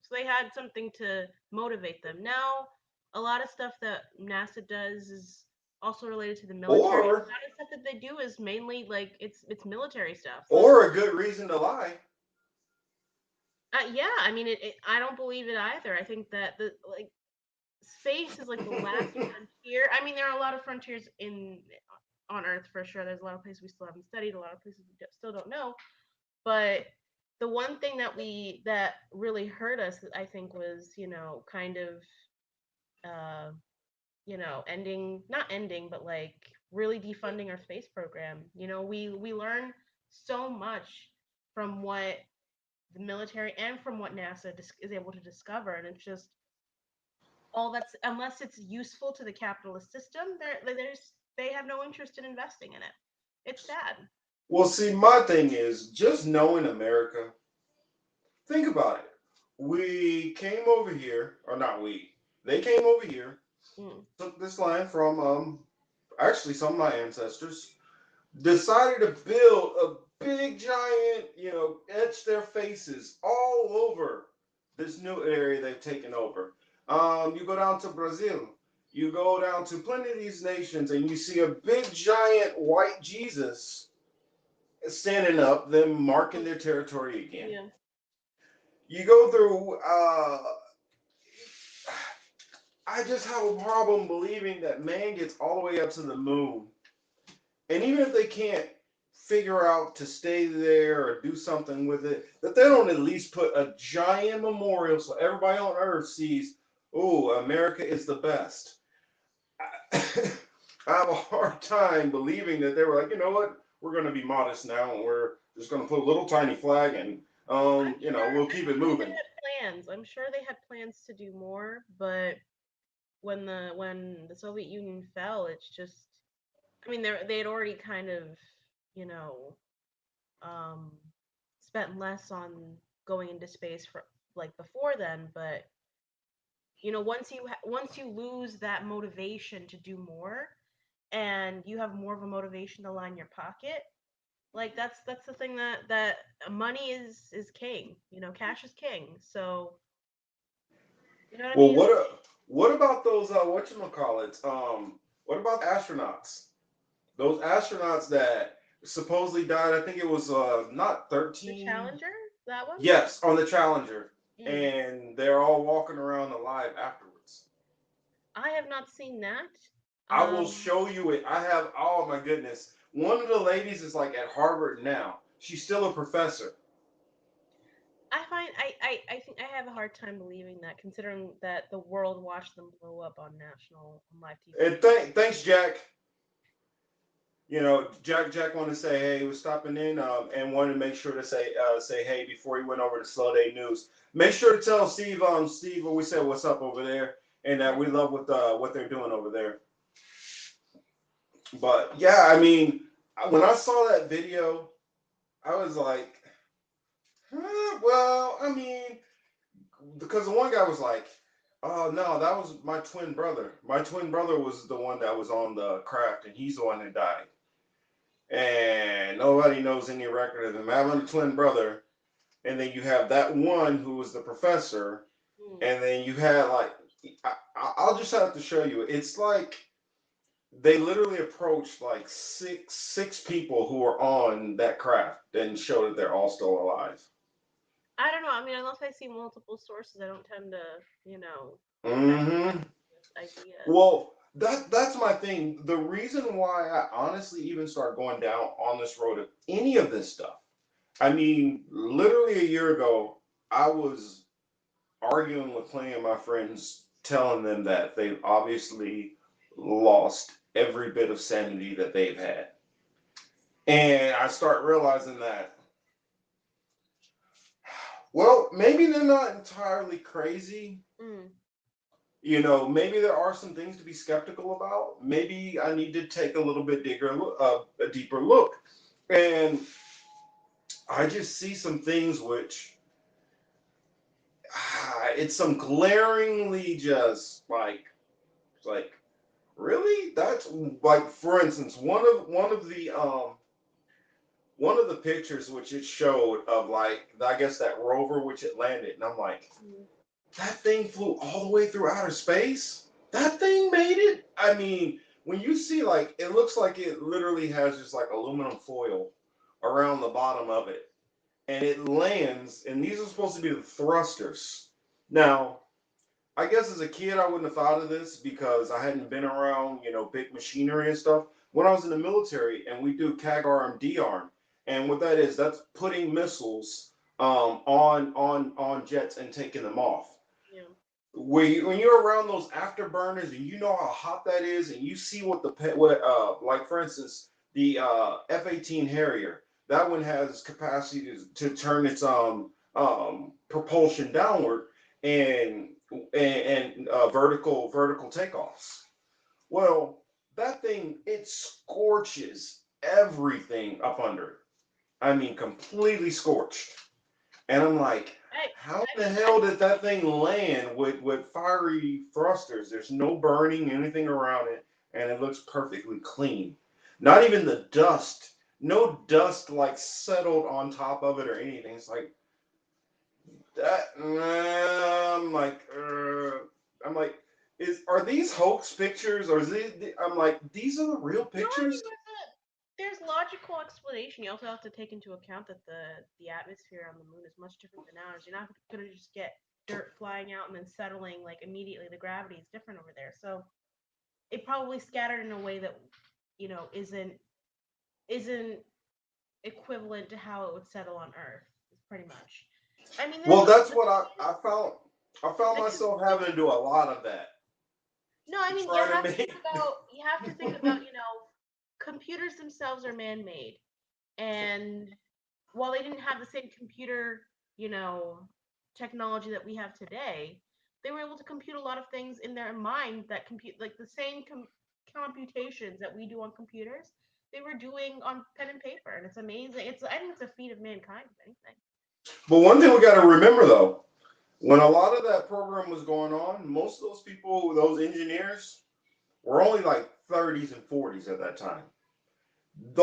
So they had something to motivate them. Now, a lot of stuff that NASA does is also related to the military. A Or lot of stuff that they do is mainly like it's military stuff. So, or a good reason to lie. yeah, I mean, I don't believe it either. I think that the like space is like the last frontier. I mean, there are a lot of frontiers in on Earth for sure. There's a lot of places we still haven't studied, a lot of places we still don't know. But the one thing that really hurt us, I think, was kind of uh, ending not ending, but like really defunding our space program. We learn so much from what the military and from what NASA is able to discover, and it's just all that's unless it's useful to the capitalist system, they have no interest in investing in it. It's sad. Well, see, my thing is just knowing America. Think about it. We came over here, or not we. They came over here, Mm. took this land from actually some of my ancestors, decided to build a big giant, etch their faces all over this new area they've taken over. You go down to Brazil, you go down to plenty of these nations, and you see a big giant white Jesus standing up, them marking their territory again. Yeah. You go through. I just have a problem believing that man gets all the way up to the moon, and even if they can't figure out to stay there or do something with it, that they don't at least put a giant memorial so everybody on Earth sees, oh, America is the best. I have a hard time believing that they were like, you know what, we're going to be modest now and we're just going to put a little tiny flag and we'll keep it Sure they moving. had plans. I'm sure they had plans to do more, but when the Soviet Union fell, it's just I mean they had already kind of, you know, um, spent less on going into space for like before then, but once you lose that motivation to do more, and you have more of a motivation to line your pocket, like that's the thing that money is king. Cash is king. So you know what I Well, mean? what about those whatchamacallits? What about the astronauts? Those astronauts that supposedly died, I think it was not The 13. Challenger, that one. Yes, on the Challenger. Mm. And they're all walking around alive afterwards. I have not seen that. I will Um, show you it. I have, oh my goodness. One of the ladies is like at Harvard now. She's still a professor. I think I have a hard time believing that, considering that the world watched them blow up on live TV. And thanks, Jack. Jack wanted to say hey, he was stopping in, and wanted to make sure to say hey before he went over to Slow Day News. Make sure to tell Steve what we said, what's up over there, and that Okay. we love what they're doing over there. But yeah, I mean, when I saw that video, I was like, well, I mean, because the one guy was like, oh no, that was my twin brother. My twin brother was the one that was on the craft, and he's the one that died. And nobody knows any record of him having a twin brother. And then you have that one who was the professor, Hmm. and then you had like, I'll just have to show you. It's like they literally approached like six people who were on that craft and showed that they're all still alive. I don't know. I mean, unless I see multiple sources, I don't tend to, you know, connect Mm-hmm. with ideas. Well, that's my thing. The reason why I honestly even start going down on this road of any of this stuff. I mean, literally a year ago, I was arguing with plenty of my friends, telling them that they've obviously lost every bit of sanity that they've had. And I start realizing that, well, maybe they're not entirely crazy. Mm. Maybe there are some things to be skeptical about. Maybe I need to take a little bit a deeper look. And I just see some things which it's some glaringly just like really that's like for instance one of the pictures which it showed of like I guess that rover which it landed, and I'm like, Mm. that thing flew all the way through outer space. That thing made it. I mean, when you see like it looks like it literally has just like aluminum foil around the bottom of it, and it lands, and these are supposed to be the thrusters. Now, I guess as a kid, I wouldn't have thought of this because I hadn't been around, big machinery and stuff. When I was in the military, and we do CAG arm, D arm, and what that is, that's putting missiles on jets and taking them off. Yeah. When you're around those afterburners and you know how hot that is, and you see like for instance the F-18 Harrier, that one has capacity to turn its propulsion downward and vertical takeoffs. Well, that thing, it scorches everything up under it. I mean, completely scorched. And I'm like, I how I the mean hell did that thing land with fiery thrusters? There's no burning, anything around it, and it looks perfectly clean. Not even the dust, no dust like settled on top of it or anything. It's like that. I'm like, are these hoax pictures or is it? I'm like, these are the real no, I mean pictures. there's logical explanation. You also have to take into account that the atmosphere on the moon is much different than ours. You're not going to just get dirt flying out and then settling like immediately. The gravity is different over there, so it probably scattered in a way that isn't equivalent to how it would settle on Earth. Is pretty much. I mean, there's Well, a that's the what thing is I found. I found the myself computer. having to do a lot of that, No, I mean trying to make. you have to think about computers themselves are man-made, and while they didn't have the same computer you know technology that we have today, they were able to compute a lot of things in their mind that compute like the same computations that we do on computers. they were doing on pen and paper, and it's amazing. I think it's a feat of mankind, if anything. But one thing we got to remember though, when a lot of that program was going on, most of those people, those engineers, were only like 30s and 40s at that time.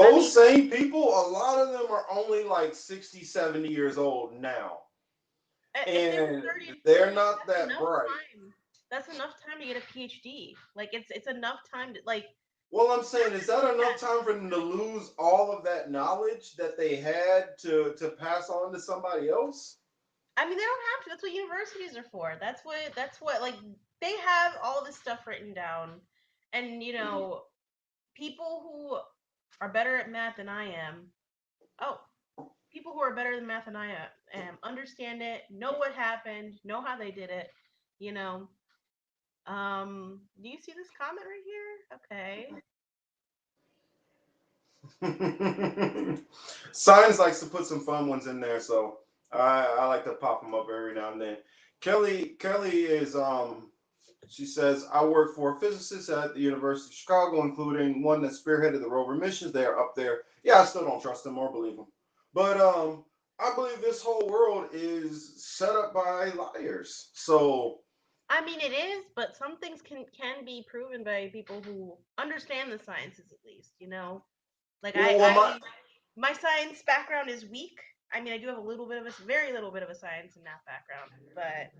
I mean, Those same people, a lot of them are only like 60, 70 years old now. if they were And 30 to they're 40, not that's that enough bright. time. That's enough time to get a PhD. Like it's enough time to like Well, I'm saying, not is just that enough that. time for them to lose all of that knowledge that they had to pass on to somebody else? I mean, they don't have to. That's what universities are for. That's what like they have all this stuff written down, and people who are better at math than I am. Oh, people who are better than math than I am understand it, know what happened, know how they did it. You know. Do you see this comment right here? Okay. Signs likes to put some fun ones in there, so I like to pop them up every now and then. Kelly is she says, I work for a physicist at the University of Chicago, including one that spearheaded the rover missions. They are up there. Yeah, I still don't trust them or believe them. But I believe this whole world is set up by liars. So, I mean, it is, but some things can be proven by people who understand the sciences at least. Like well, my science background is weak. I mean, I do have a little bit of a very little bit of a science and math background, but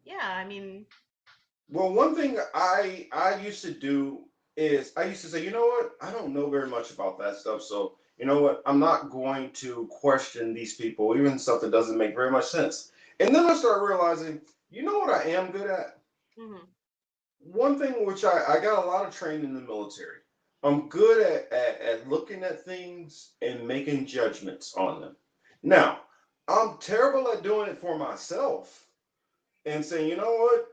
yeah, I mean, one thing I used to do is I used to say, you know what, I don't know very much about that stuff, so you know what, I'm not going to question these people, even stuff that doesn't make very much sense. And then I started realizing, you know what I am good at? hmm One thing which I got a lot of training in the military. I'm good at looking at things and making judgments on them. Now, I'm terrible at doing it for myself and saying, you know what?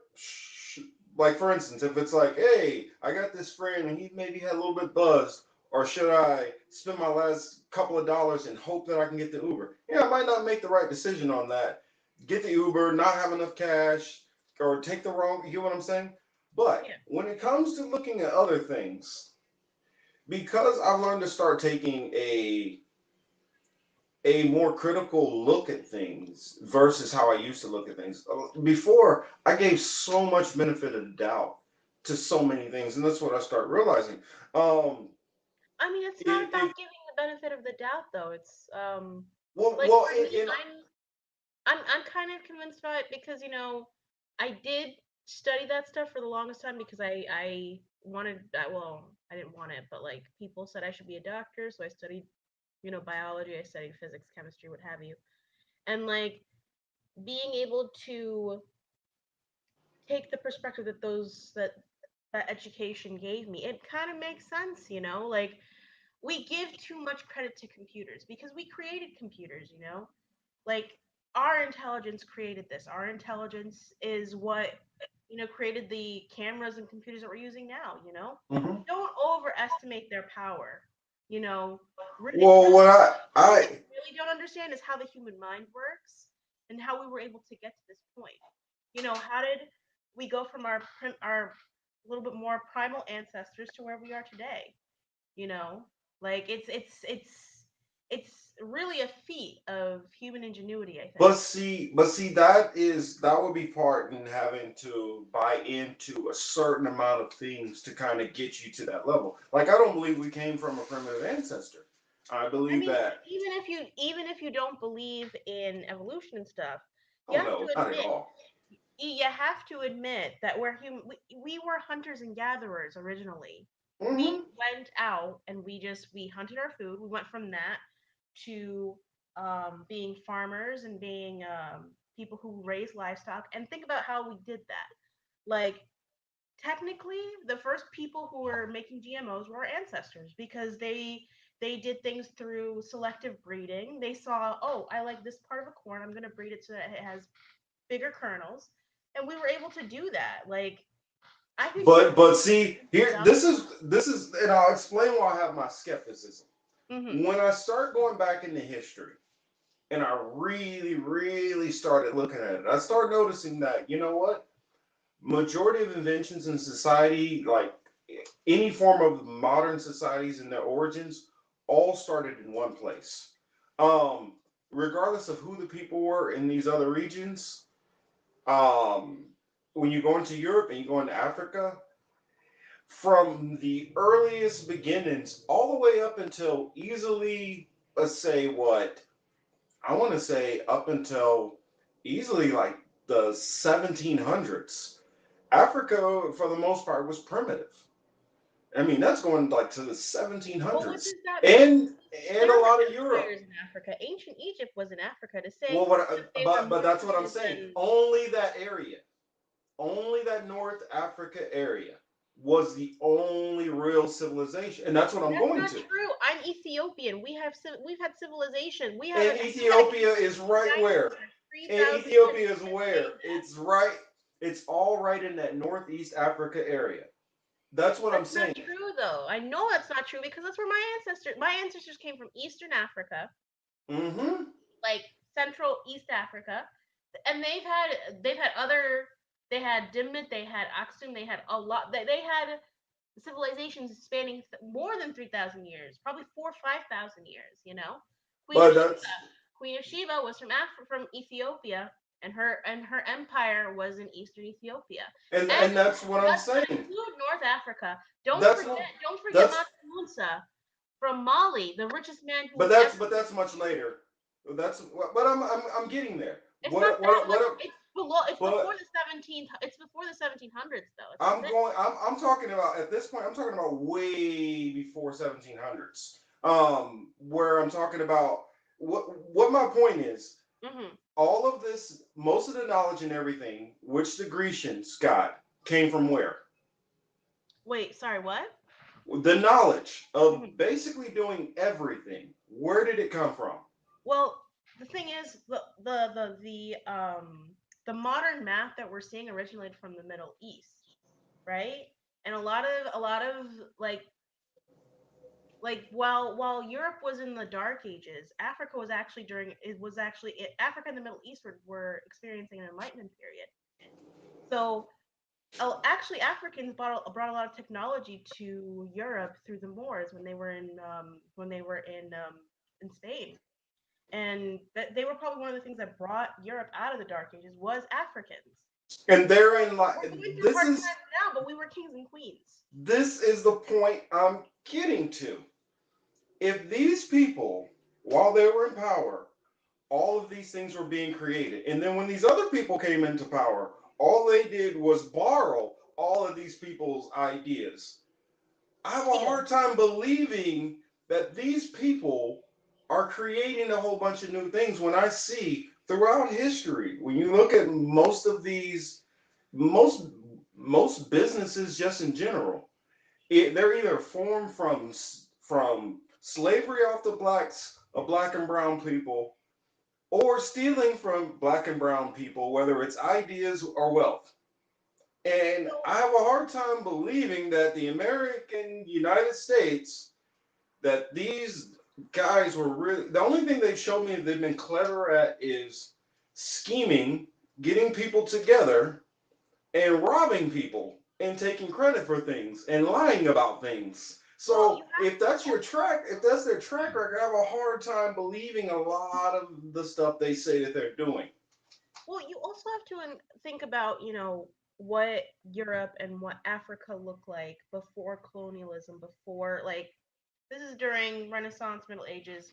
Like, for instance, if it's like, hey, I got this friend and he maybe had a little bit buzzed, or should I spend my last couple of dollars and hope that I can get the Uber? Yeah, I might not make the right decision on that. Get the Uber, not have enough cash, or take the wrong, you get what I'm saying? But yeah. when it comes to looking at other things, because I've learned to start taking a more critical look at things versus how I used to look at things. Before, I gave so much benefit of the doubt to so many things, and that's what I start realizing. Um, I mean, it's not if about giving the benefit of the doubt though. It's well, like well, for me, I'm kind of convinced about it because I did study that stuff for the longest time because I wanted that. Well, I didn't want it, but like people said I should be a doctor, so I studied biology. I studied physics, chemistry, what have you, and like being able to take the perspective that that education gave me, it kind of makes sense, like we give too much credit to computers because we created computers, like our intelligence created this. Our intelligence is what created the cameras and computers that we're using now. mhm. Don't overestimate their power. You know, Well, because what one thing I we really don't understand is how the human mind works and how we were able to get to this point. How did we go from our little bit more primal ancestors to where we are today? You know, like it's really a feat of human ingenuity, I think. but see, that would be part in having to buy into a certain amount of things to kind of get you to that level. Like, I don't believe we came from a primitive ancestor. I I believe mean, that. even if you don't believe in evolution and stuff, you Oh have to no, not at admit all. you have to admit that we're human. We were hunters and gatherers originally. We Hmm. went out and we hunted our food. We went from that to being farmers and being people who raise livestock. And think about how we did that. Like technically, the first people who were making GMOs were our ancestors because they did things through selective breeding. They saw, oh, I like this part of a corn. I'm going to breed it so that it has bigger kernels, and we were able to do that. Like I think But see, humans here dumb. this is, and I'll explain why I have my skepticism. hmm When I start going back into history, and I really, really started looking at it, I started noticing that, you know what, majority of inventions in society, like any form of modern societies and their origins all started in one place. Um, Regardless of who the people were in these other regions, um, when you go into Europe and you go into Africa, from the earliest beginnings all the way up until easily, let's say what, I want to say up until easily like the 1700s, Africa for the most part was primitive. I mean, that's going like to the Well, what 1700s, does that mean? and There a were lot of Europe. empires in Africa. Ancient Egypt was in Africa. To say Well, what, that they were but more that's what I'm primitive saying. than Only that area, only that North Africa area was the only real civilization, and that's what I'm that's going not to. true. I'm Ethiopian. We've had civilization. And We had a king Ethiopia for is right where? three And thousand years. Ethiopia You is can't say where? that. It's right. It's all right in that Northeast Africa area. That's what I'm That's not saying. true though. I know that's not true because that's where my ancestors came from Eastern Africa, Mm-hmm. like Central East Africa, and they've had other they had Dimit, they had Aksum, they had a lot. They had civilizations spanning more than 3,000 years, probably 5,000 years. Queen of But Sheba, that's Queen of Sheba was from Ethiopia, and her empire was in eastern Ethiopia. And and that's what I'm let's not saying. include North Africa. Don't That's forget, don't forget that's Mansa Musa from Mali, the richest man who but has that's ever. but that's much later. That's but I'm getting there. It's not that much. What It's below. It's before but the 17th. It's before the 1700s, though. It's I'm within. going. I'm talking about at this point. I'm talking about way before 1700s. Where I'm talking about what my point is. Hmm. All of this, most of the knowledge and everything, which the Grecians got, came from where? Wait, sorry, what? The knowledge Hmm. of basically doing everything. Where did it come from? Well, the thing is, the modern math that we're seeing originated from the Middle East, right? And a lot of like while Europe was in the Dark Ages, Africa was actually Africa and the Middle East were experiencing an Enlightenment period. So actually, Africans brought a lot of technology to Europe through the Moors when they were in Spain, and they were probably one of the things that brought Europe out of the Dark Ages was Africans. And therein, We're like going through this hard is times now, but we were kings and queens. this is the point I'm getting to. If these people, while they were in power, all of these things were being created, and then when these other people came into power, all they did was borrow all of these people's ideas. I have a Yeah. hard time believing that these people are creating a whole bunch of new things when I see throughout history, when you look at most of these, most most businesses just in general, they're either formed from slavery off the black and brown people, or stealing from black and brown people, whether it's ideas or wealth. And So I have a hard time believing that the American United States, that these guys were really, the only thing they've shown me they've been clever at is scheming, getting people together, and robbing people and taking credit for things and lying about things. well, So if that's their track record, I have a hard time believing a lot of the stuff they say that they're doing. you also have to think about, what Europe and what Africa looked like before colonialism, before like this is during Renaissance, Middle Ages.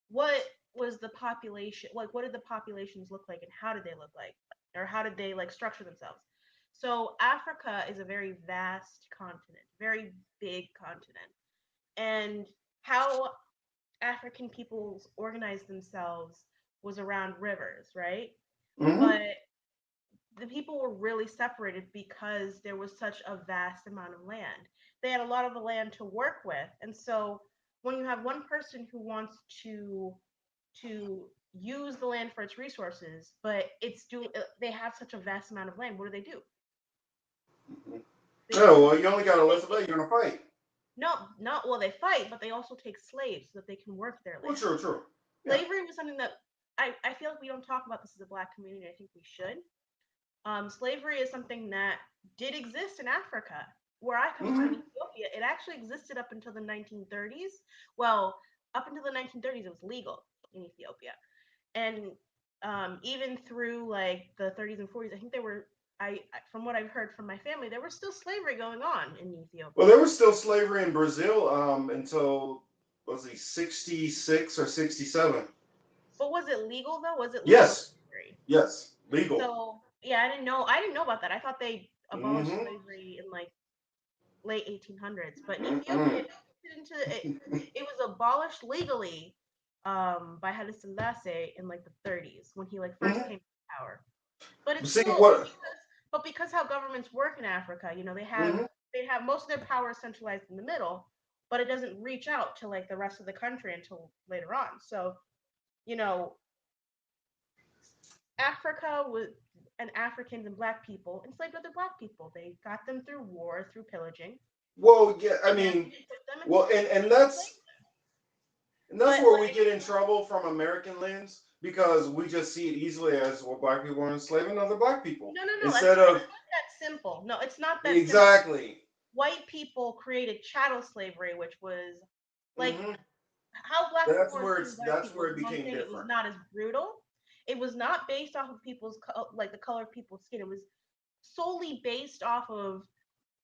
What was the population like? What did the populations look like, and how did they look like, or how did they like structure themselves? So Africa is a very vast continent, very big continent, and how African peoples organized themselves was around rivers, right? Mm-hmm. But the people were really separated because there was such a vast amount of land. They had a lot of the land to work with, and so when you have one person who wants to use the land for its resources, but they have such a vast amount of land, what do? They Oh, use well, you only got a they, list of it, you're going to fight. no, not well, they fight, but they also take slaves so that they can work their Well, land. true, true. Yeah. Slavery was something that I feel like we don't talk about this as a black community. I think we should. Slavery is something that did exist in Africa. where I come from in Hmm. Ethiopia, it actually existed up until the 1930s. Well, up until the 1930s, it was legal in Ethiopia, and even through like the 30s and 40s, I think there were. From what I've heard from my family, there was still slavery going on in Well, Ethiopia. there was still slavery in Brazil until was he 66 or 67? But was it legal though? Was it legal Yes, slavery? yes, legal. So yeah, I didn't know. I didn't know about that. I thought they abolished Hmm. slavery in like late 1800s. But in Ethiopia, Mm-mm. it went into it. It was abolished legally by Haile Selassie in like the 30s when he like first Hmm. came to power. But it's See still what? because how governments work in Africa, Hmm. they have most of their power centralized in the middle, but it doesn't reach out to like the rest of the country until later on. So you know, Africa was and Africans and black people enslaved other black people. They got them through war, through pillaging, Well, yeah, I and then mean, they took them and well, and that's enslaved them. and that's But where we like, get in trouble from American lens because we just see it easily as well, black people are enslaving other black people no, instead of it's not that simple. No, it's not that simple. exactly. White people created chattel slavery, which was like Hmm. how black people That's were where enslaving white that's people where is it one became thing. It was different. not as brutal. It was not based off of like the color of people's skin. It was solely based off of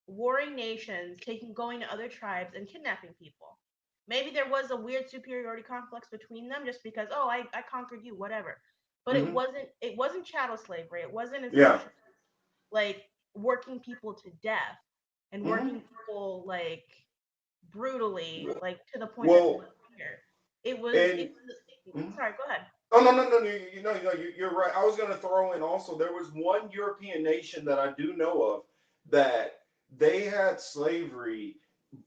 warring nations going to other tribes and kidnapping people. Maybe there was a weird superiority complex between them just because, oh, I conquered you, whatever. But Hmm. it wasn't chattel slavery. It wasn't as Yeah. much like working people to death and Hmm. working people like brutally, like to the point that it Well, was here. It and was mhm. sorry, go ahead. Oh no, no, no, no, you're right. I was going to throw in also there was one European nation that I do know of that they had slavery,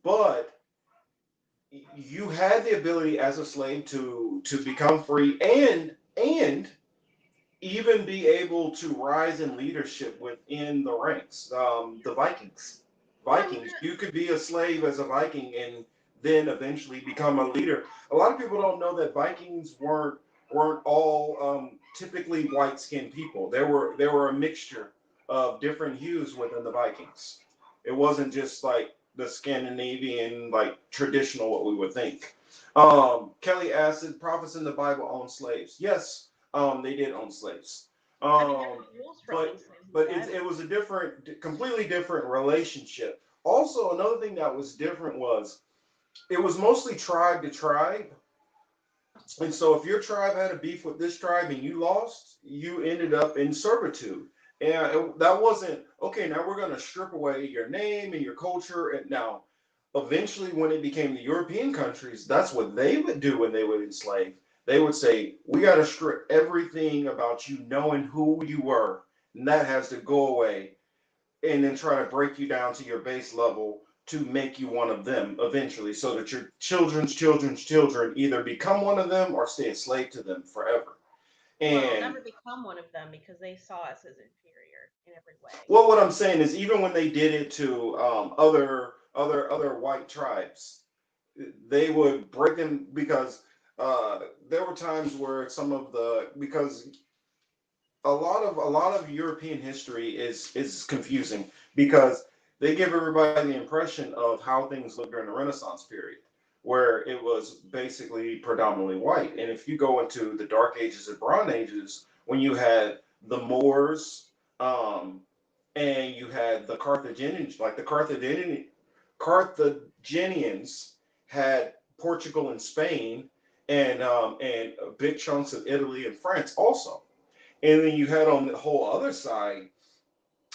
but you had the ability as a slave to become free and even be able to rise in leadership within the ranks. The Vikings, Well, I mean, you could be a slave as a Viking and then eventually become a leader. A lot of people don't know that Vikings weren't all typically white skinned people. There were a mixture of different hues within the Vikings. It wasn't just like the Scandinavian like traditional what we would think. Kelly asked, prophets in the Bible own slaves. Yes, they did own slaves. I mean, there Um, were rules for owning but slaves in the but Bible. it was a different, completely different relationship. Also, another thing that was different was it was mostly tribe to tribe. And so if your tribe had a beef with this tribe and you lost, you ended up in servitude. And that wasn't okay. Now we're going to strip away your name and your culture. And now, eventually, when it became the European countries, that's what they would do when they would enslave. They would say, "We got to strip everything about you knowing who you were, and that has to go away." And then try to break you down to your base level to make you one of them eventually, so that your children's children either become one of them or stay a slave to them forever. Well, And never become one of them because they saw us as inferior in every way. well, what I'm saying is, even when they did it to other white tribes, they would break them because there were times where some of the because a lot of European history is confusing because they give everybody the impression of how things looked during the Renaissance period, where it was basically predominantly white. And if you go into the Dark Ages and Bronze Ages, when you had the Moors, um, and you had the Carthaginians, like the Carthaginians had Portugal and Spain, and big chunks of Italy and France also. And then you had on the whole other side,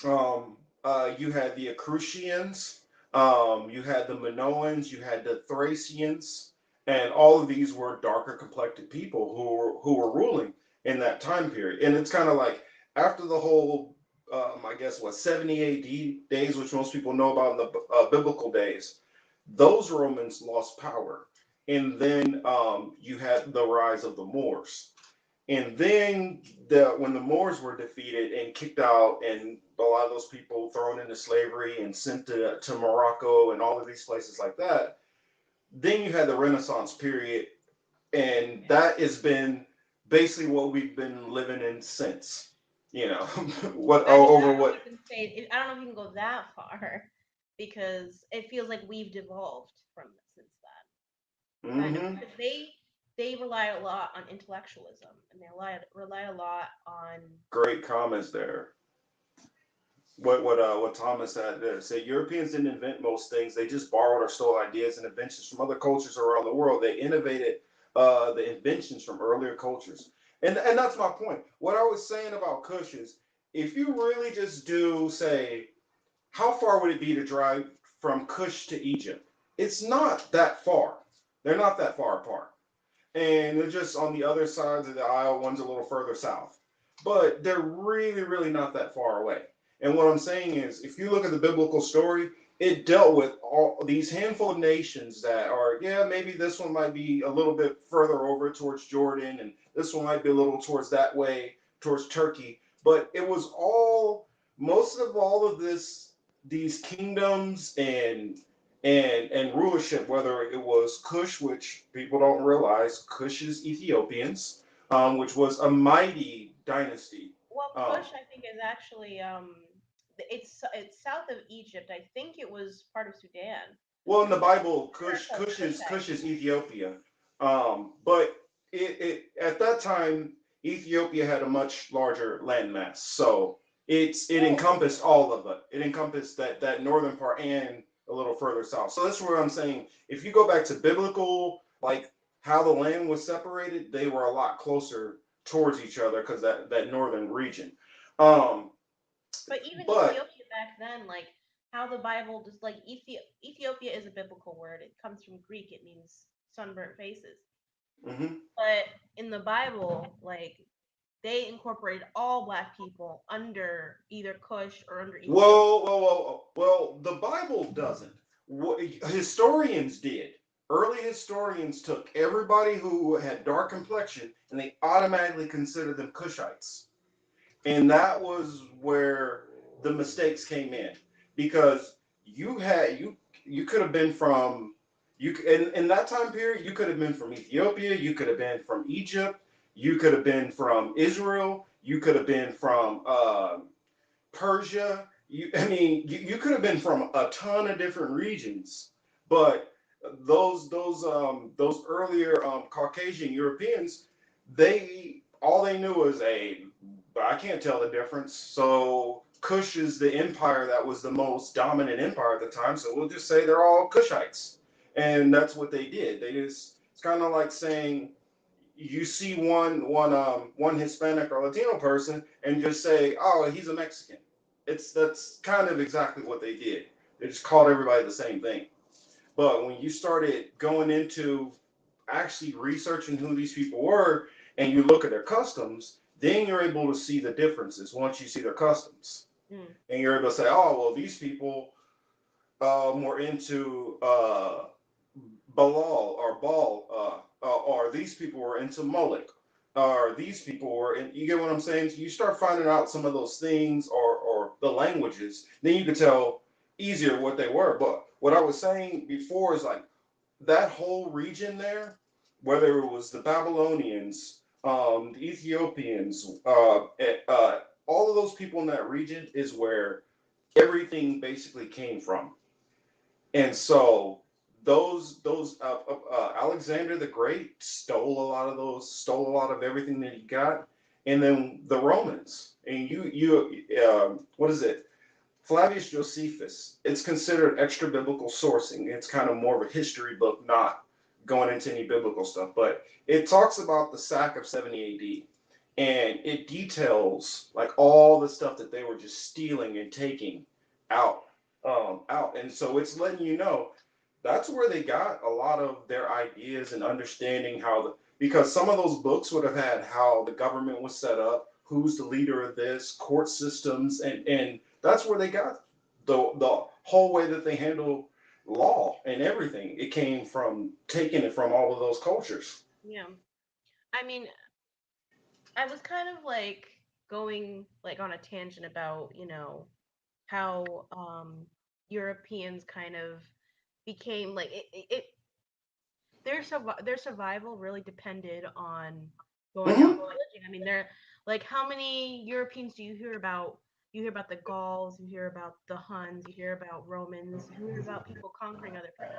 you had the Etruscans, you had the Minoans, you had the Thracians, and all of these were darker complected people who were ruling in that time period. And it's kind of like after the whole, I guess what 70 A.D. days, which most people know about in the biblical days, those Romans lost power, and then you had the rise of the Moors. And then when the Moors were defeated and kicked out, and a lot of those people thrown into slavery and sent to Morocco and all of these places like that, then you had the Renaissance period, and that has been basically what we've been living in since. You know, what I mean, over I don't know what? if you can say I don't know if you can go that far because it feels like we've devolved from since that kind of Hmm. because they rely a lot on intellectualism and they rely a lot on Great comments there. What Thomas had there said Europeans didn't invent most things. They just borrowed or stole ideas and inventions from other cultures around the world. They innovated the inventions from earlier cultures. And that's my point. What I was saying about Kush is if you really just do say how far would it be to drive from Kush to Egypt? It's not that far. They're not that far apart. And they're just on the other sides of the aisle. One's a little further south. But they're really, really not that far away. And what I'm saying is, if you look at the biblical story, it dealt with all these handful of nations that are, yeah, maybe this one might be a little bit further over towards Jordan, and this one might be a little towards that way, towards Turkey. But it was all, most of all of this, these kingdoms and rulership, whether it was Cush, which people don't realize, Cush is Ethiopians, which was a mighty dynasty. well, Um, Kush I think is actually it's south of Egypt. I think it was part of Sudan. well, in the Bible, They're called Cush Kushites. is Ethiopia, but at that time Ethiopia had a much larger landmass, so it Oh, encompassed all of it. It encompassed that northern part and a little further south. So that's where I'm saying if you go back to biblical, like how the land was separated, they were a lot closer towards each other because that northern region. Um, but even but Ethiopia back then, like how the Bible just like Ethiopia is a biblical word. It comes from Greek. It means sunburnt faces. mhm. But in the Bible, like they incorporated all black people under either Cush or under Ethiopia. Well, the Bible doesn't. Historians did. Early historians took everybody who had dark complexion and they automatically considered them Cushites. And that was where the mistakes came in because you could have been from you in that time period you could have been from Ethiopia, you could have been from Egypt, you could have been from Israel, you could have been from Persia. You could have been from a ton of different regions, but those earlier Caucasian Europeans, they knew was a, I can't tell the difference. So Kush is the empire that was the most dominant empire at the time. So we'll just say they're all Kushites, and that's what they did. They just it's kind of like saying you see one Hispanic or Latino person and just say, "Oh, he's a Mexican." That's kind of exactly what they did. They just called everybody the same thing. But when you started going into actually researching who these people were and you look at their customs, then you're able to see the differences once you see their customs. Mm. And you're able to say, "Oh, well, these people were into Balal or Baal, or these people were into Moloch, or these people were in." You get what I'm saying? So you start finding out some of those things or the languages, then you can tell easier what they were. But what I was saying before is like that whole region there, whether it was the Babylonians, the Ethiopians, all of those people in that region is where everything basically came from. And so Alexander the Great stole a lot of everything that he got, and then the Romans and what is it? Flavius Josephus. It's considered extra biblical sourcing. It's kind of more of a history book, not going into any biblical stuff, but it talks about the sack of 70 AD, and it details like all the stuff that they were just stealing and taking out out. And so it's letting you know that's where they got a lot of their ideas and understanding how because some of those books would have had how the government was set up, who's the leader of this, court systems, and that's where they got the whole way that they handle law and everything. It came from taking it from all of those cultures. Yeah. I mean, I was kind of like going like on a tangent about, how Europeans kind of became like their survival really depended on going out and Mm-hmm. pillaging. I mean, they're like how many Europeans do you hear about You hear about the Gauls, you hear about the Huns, you hear about Romans, you hear about people conquering other places.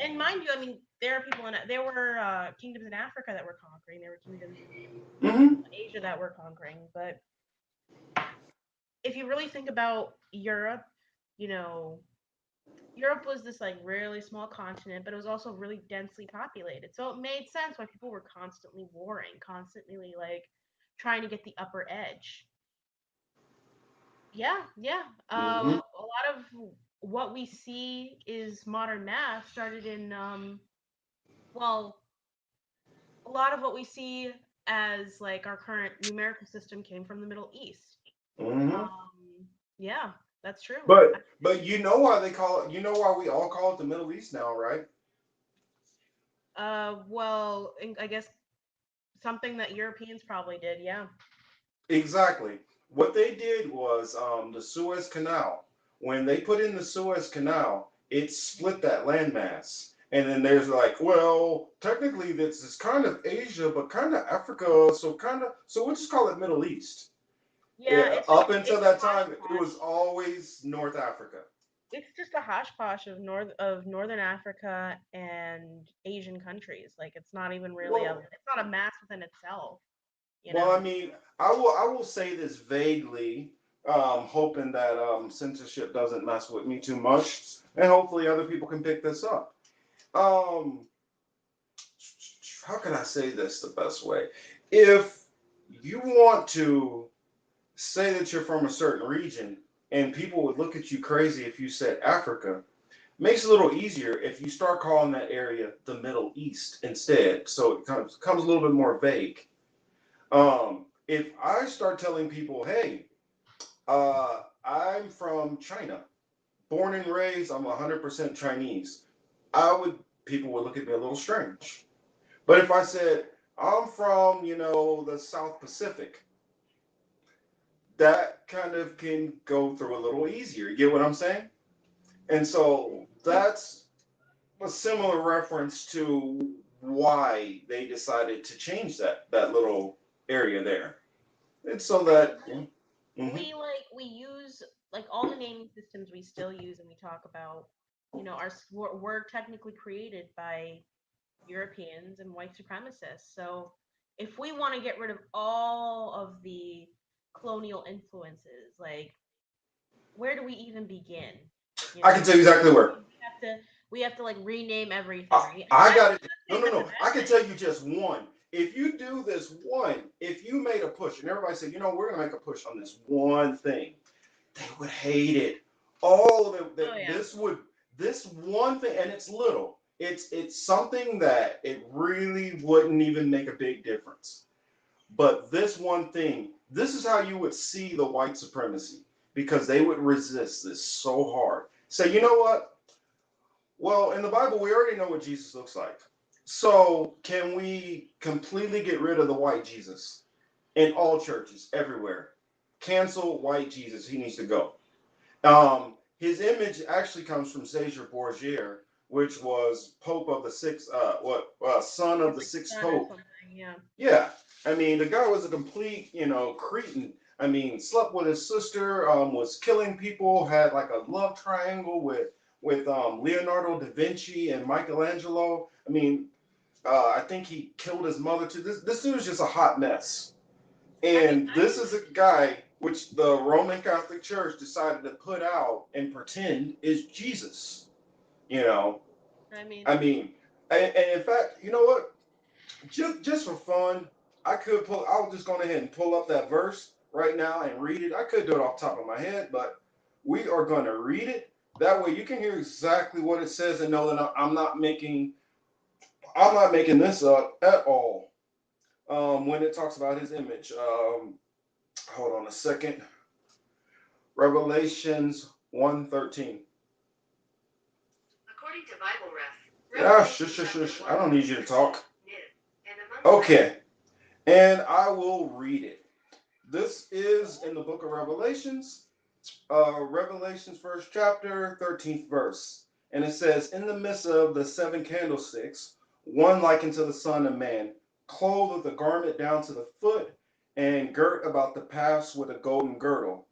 And mind you, I mean, there are people in there were kingdoms in Africa that were conquering. There were kingdoms in Hmm. Asia that were conquering. But if you really think about Europe, you know, Europe was this like really small continent, but it was also really densely populated. So it made sense why people were constantly warring, constantly like trying to get the upper edge. Yeah, yeah. Hmm. A lot of what we see is modern math started in well, a lot of what we see as like our current numerical system came from the Middle East. Hmm. Yeah, that's true. But you know why they call it? You know why we all call it the Middle East now, right? Well, I guess something that Europeans probably did. Yeah. Exactly. What they did was the Suez Canal. When they put in the Suez Canal, it split that landmass. And then there's like, well, technically this is kind of Asia, but kind of Africa, so so we'll just call it Middle East. Yeah, Yeah, up until it's a that time, it was hodgepodge. always North Africa. It's just a hodgepodge of northern Africa and Asian countries. Like it's not even really a Well, it's not a mass within itself, you well, know. I mean, I will say this vaguely, hoping that censorship doesn't mess with me too much, and hopefully other people can pick this up. Um, how can I say this the best way? If you want to say that you're from a certain region, and people would look at you crazy if you said Africa, makes it a little easier if you start calling that area the Middle East instead. So it comes a little bit more vague. If I start telling people, hey, I'm from China, born and raised, I'm 100% Chinese, I would people would look at me a little strange. But if I said I'm from, the South Pacific, that kind of can go through a little easier. You get what I'm saying? And so that's a similar reference to why they decided to change that little area there. It's so I mean, that. Mm-hmm. we use like all the naming systems we still use and we talk about, were technically created by Europeans and white supremacists. So if we want to get rid of all of the colonial influences, like where do we even begin? You I can know, tell you exactly where. we have to like rename everything. I, And I I'm got it. not No, saying no, that's a no. bad I can thing. tell you just one. If you do this one, if you made a push and everybody said, we're going to make a push on this one thing, they would hate it. All of them. Oh yeah. This one thing, and it's little. It's something that it really wouldn't even make a big difference. But this one thing, this is how you would see the white supremacy because they would resist this so hard. Say, you know what? Well, in the Bible, we already know what Jesus looks like. So, can we completely get rid of the white Jesus in all churches, everywhere? Cancel white Jesus. He needs to go. His image actually comes from Caesar Borgia, which was Pope of the sixth, son of His the like sixth son or Pope. something. Yeah. Yeah, I mean, the guy was a complete, cretin. I mean, slept with his sister, was killing people, had like a love triangle with Leonardo da Vinci and Michelangelo. I mean, I think he killed his mother too. This dude is just a hot mess. I mean, And this is a guy which the Roman Catholic Church decided to put out and pretend is Jesus. You know, I mean, I mean, and in fact, you know what? Just for fun, I could pull. I was just going ahead and pull up that verse right now and read it. I could do it off the top of my head, but we are going to read it. That way, you can hear exactly what it says and know that I'm not making this up at all. When it talks about his image, hold on a second. Revelations 1:13. According to Bible Ref. Yeah, shush, shush, shush. I don't need you to talk. Okay, and I will read it. This is in the book of Revelations, Revelations first chapter, 13th verse. And it says, in the midst of the seven candlesticks, one like unto the Son of Man, clothed with a garment down to the foot, and girt about the paps with a golden girdle.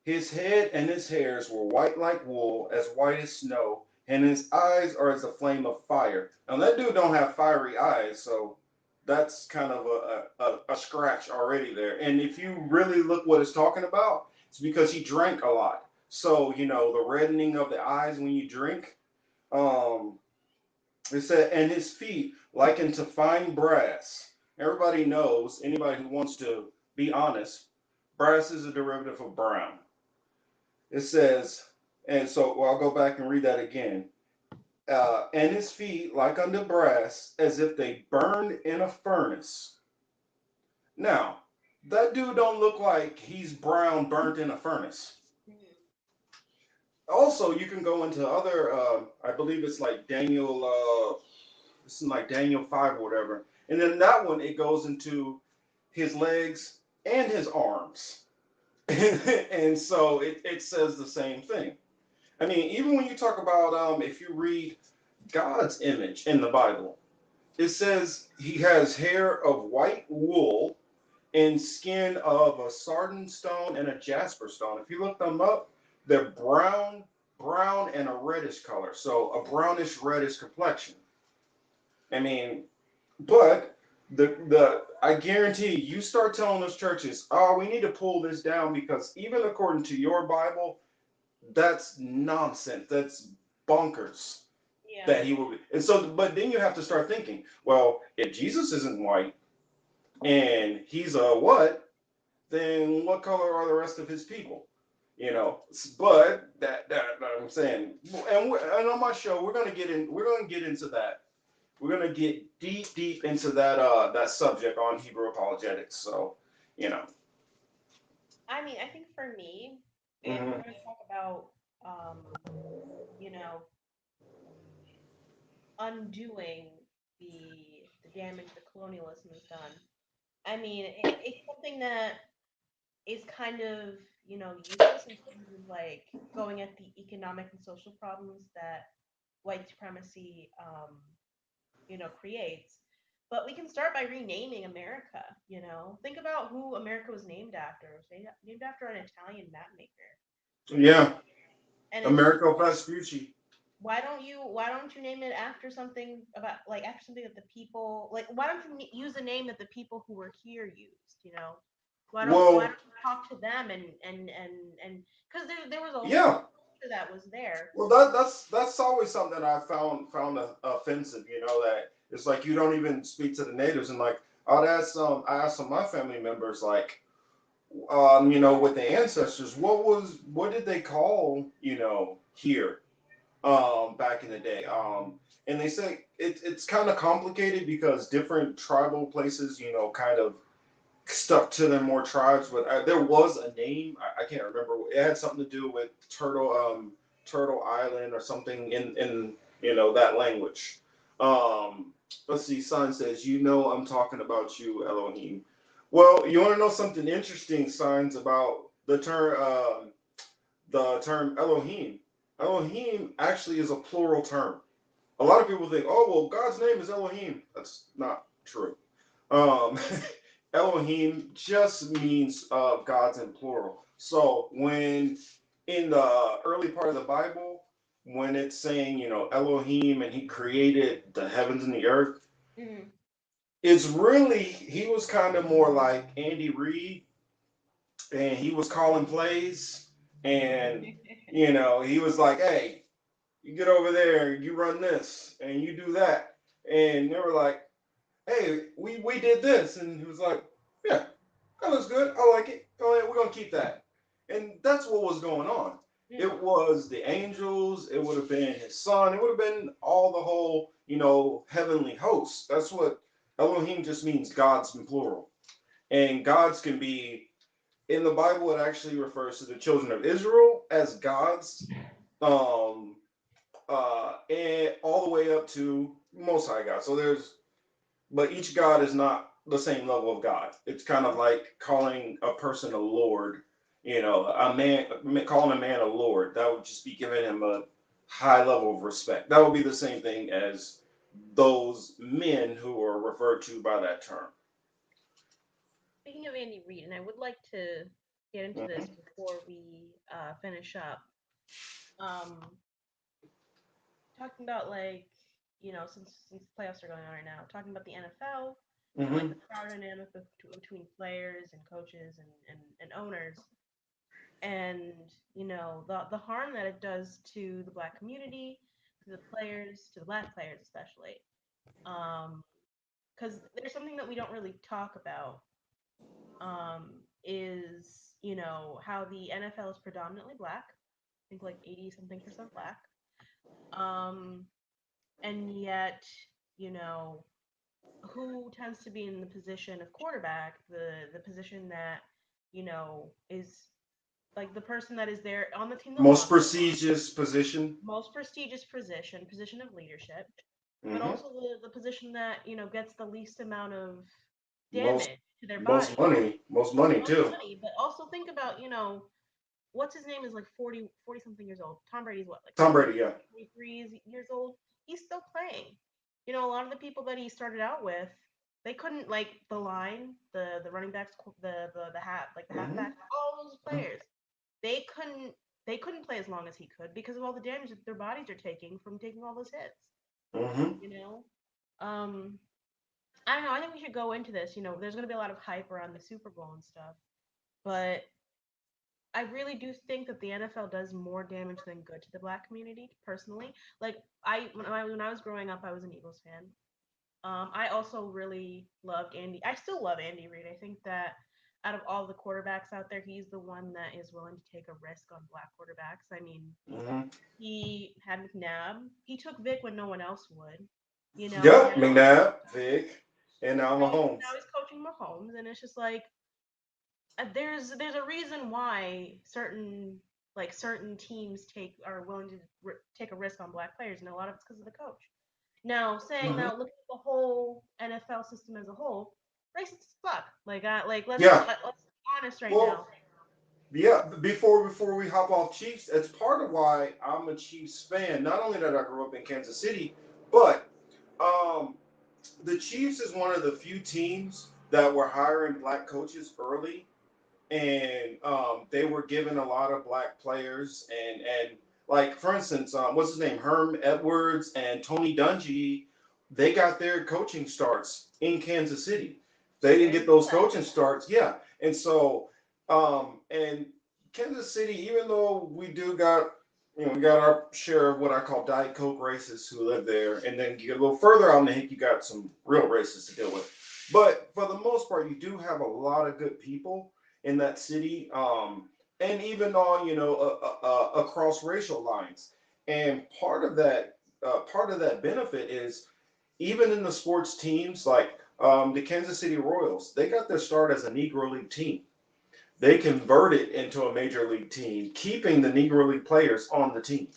His head and his hairs were white like wool, as white as snow, and his eyes are as a flame of fire. Now that dude don't have fiery eyes, so that's kind of a scratch already there. And if you really look what it's talking about, it's because he drank a lot. So the reddening of the eyes when you drink. Um, it said, and his feet like unto fine brass. Everybody knows. Anybody who wants to be honest, brass is a derivative of brown. It says, and so I'll go back and read that again. And his feet like unto brass, as if they burned in a furnace. Now, that dude don't look like he's brown burnt in a furnace. Mhm. Also, you can go into other. I believe it's like Daniel. It's in like Daniel 5 or whatever. And then that one it goes into his legs and his arms. And so it says the same thing. I mean, even when you talk about if you read God's image in the Bible, it says he has hair of white wool and skin of a sardine stone and a jasper stone. If you look them up, they're brown and a reddish color. So a brownish reddish complexion. I mean, but the I guarantee you start telling those churches, oh, we need to pull this down because even according to your Bible, that's nonsense. That's bonkers Yeah. that he will be. And so, but then you have to start thinking, well, if Jesus isn't white and he's a what, then what color are the rest of his people? But that I'm saying, and on my show, we're gonna get into that. We're gonna get deep into that subject on Hebrew apologetics. So, you know. I mean, I think for me, if we're Hmm. going to talk about, um, you know, undoing the damage the colonialism has done, I mean, it's something that is kind of, useless in terms of like going at the economic and social problems that white supremacy, creates. But we can start by renaming America. Think about who America was named after. It was named after an Italian map maker. Yeah, And it's just Americo like, Vespucci. why don't you name it after something about, like, after something that the people, like, why don't you use a name that the people who were here used. Why don't Well, you talk to them, and because there was a whole yeah. culture that was there. Well, that's always something that I found offensive. That it's like you don't even speak to the natives, and like I asked some of my family members, like, with the ancestors, what did they call here back in the day, and they say it's kind of complicated because different tribal places, kind of stuck to their more tribes, but there was a name I can't remember. It had something to do with Turtle Island or something in that language. Let's see. Son says, I'm talking about you, Elohim. Well, you want to know something interesting? Signs about the term Elohim. Elohim actually is a plural term. A lot of people think, oh well, God's name is Elohim. That's not true. Um, Elohim just means gods in plural. So when in the early part of the Bible, when it's saying, Elohim and he created the heavens and the earth, Hmm. it's really, he was kind of more like Andy Reid, and he was calling plays, and, he was like, hey, you get over there, you run this, and you do that. And they were like, hey, we did this. And he was like, yeah, that looks good. I like it. Go ahead, we're gonna keep that. And that's what was going on. Hmm. It was the angels, it would have been his son, it would have been all the whole, heavenly hosts. That's what Elohim just means, gods in plural. And gods can be in the Bible, it actually refers to the children of Israel as gods. Um and all the way up to most high God. So but each God is not the same level of God. It's kind of like calling a person a Lord, a man, calling a man a Lord. That would just be giving him a high level of respect. That would be the same thing as those men who are referred to by that term. Speaking of Andy Reid, and I would like to get into this Mhm. before we finish up. Um, talking about like since playoffs are going on right now, talking about the NFL and like Mhm. the power dynamic between players and coaches and owners, and the harm that it does to the black community, to the players, to the black players especially. Because there's something that we don't really talk about, is how the NFL is predominantly black. I think like 80 something% black. Um, and yet, you know, who tends to be in the position of quarterback, the position that is like the person that is there on the team the Most longest, prestigious position. most prestigious position of leadership, but Mhm. also the position that gets the least amount of Most damage to their most body, money. Most money most too. money. But also think about what's his name is like 40 something years old. Tom Brady's what, like Tom 20, Brady. Yeah. 23 years old. He's still playing. A lot of the people that he started out with, they couldn't, like the line, the running backs, the half, like the Mhm. halfbacks, all those players, they couldn't they couldn't play as long as he could because of all the damage that their bodies are taking from taking all those hits. Mhm. You know, um, I don't know. I think we should go into this. There's going to be a lot of hype around the Super Bowl and stuff, but I really do think that the NFL does more damage than good to the black community. Personally, like when I was growing up, I was an Eagles fan. I also really loved Andy. I still love Andy Reid. I think that out of all the quarterbacks out there, he's the one that is willing to take a risk on black quarterbacks. I mean, Mhm. he had McNabb. He took Vic when no one else would. Yep. Now McNabb, Vic, and now now Mahomes. he's coaching Mahomes, and it's just like there's a reason why certain teams are willing to take a risk on black players, and a lot of it's because of the coach. Now, saying Mhm. now, looking at the whole NFL system as a whole, racist as fuck. Like Yeah. let's be honest right Well, now. yeah. Before we hop off Chiefs, it's part of why I'm a Chiefs fan. Not only that I grew up in Kansas City, but um, the Chiefs is one of the few teams that were hiring black coaches early, and they were given a lot of black players, and like for instance, what's his name, Herm Edwards and Tony Dungy, they got their coaching starts in Kansas City. They I didn't get didn't know those that. coaching starts, yeah, and so and Kansas City, even though we do got we got our share of what I call Diet Coke racists who live there, and then you get a little further out in the Hick, you got some real racists to deal with. But for the most part, you do have a lot of good people in that city, and even on across racial lines. And part of that benefit is even in the sports teams like the Kansas City Royals, they got their start as a Negro League team. They converted into a major league team, keeping the Negro League players on the team.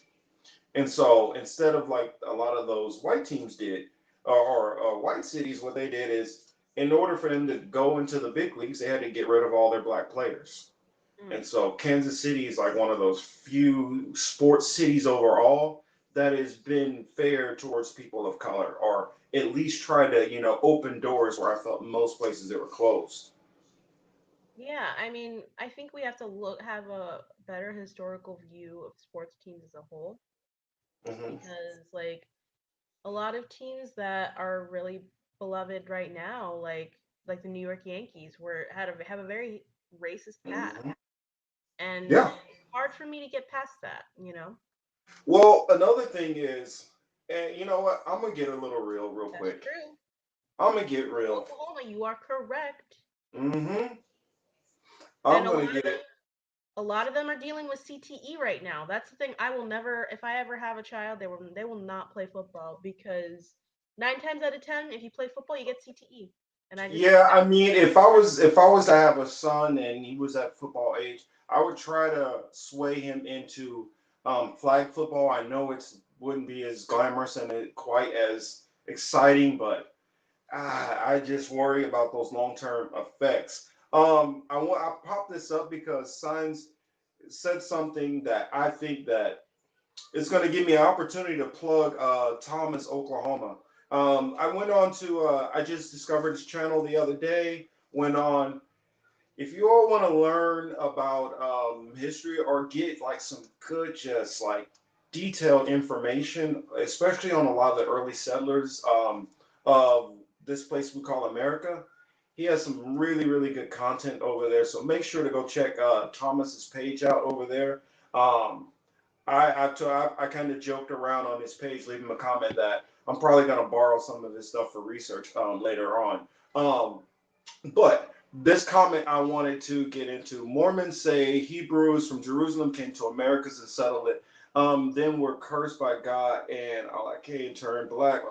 And so instead of like a lot of those white teams did, or white cities, what they did is in order for them to go into the big leagues, they had to get rid of all their black players. Mm. And so Kansas City is like one of those few sports cities overall that has been fair towards people of color, or at least try to, open doors where I felt most places that were closed. Yeah, I mean, I think we have to have a better historical view of sports teams as a whole, Hmm. because like a lot of teams that are really beloved right now, like the New York Yankees, have a very racist past, Hmm. and Yeah. it's hard for me to get past that. Well, another thing is, and you know what? I'm gonna get a little real, real That's quick. true. I'm gonna get From real. Oklahoma, you are correct. Hmm. And I'm gonna get it. a lot of them are dealing with CTE right now. That's the thing. I will never, if I ever have a child, they will not play football because 9 times out of 10, if you play football, you get CTE. And I just Yeah, that's I mean, if I was to have a son and he was at football age, I would try to sway him into flag football. I know it's wouldn't be as glamorous and quite as exciting, but I just worry about those long term effects. I popped this up because Science said something that I think that it's going to give me an opportunity to plug Thomas, Oklahoma. I went on to I just discovered his channel the other day. Went on. if you all want to learn about history or get like some good, just like detailed information, especially on a lot of the early settlers of this place we call America, he has some really, really good content over there. So make sure to go check Thomas's page out over there. Um, I kind of joked around on his page, leaving him a comment that I'm probably going to borrow some of his stuff for research later on. Um, but this comment I wanted to get into. Mormons say Hebrews from Jerusalem came to Americas and settled it. Then were cursed by God and Allah came turned black.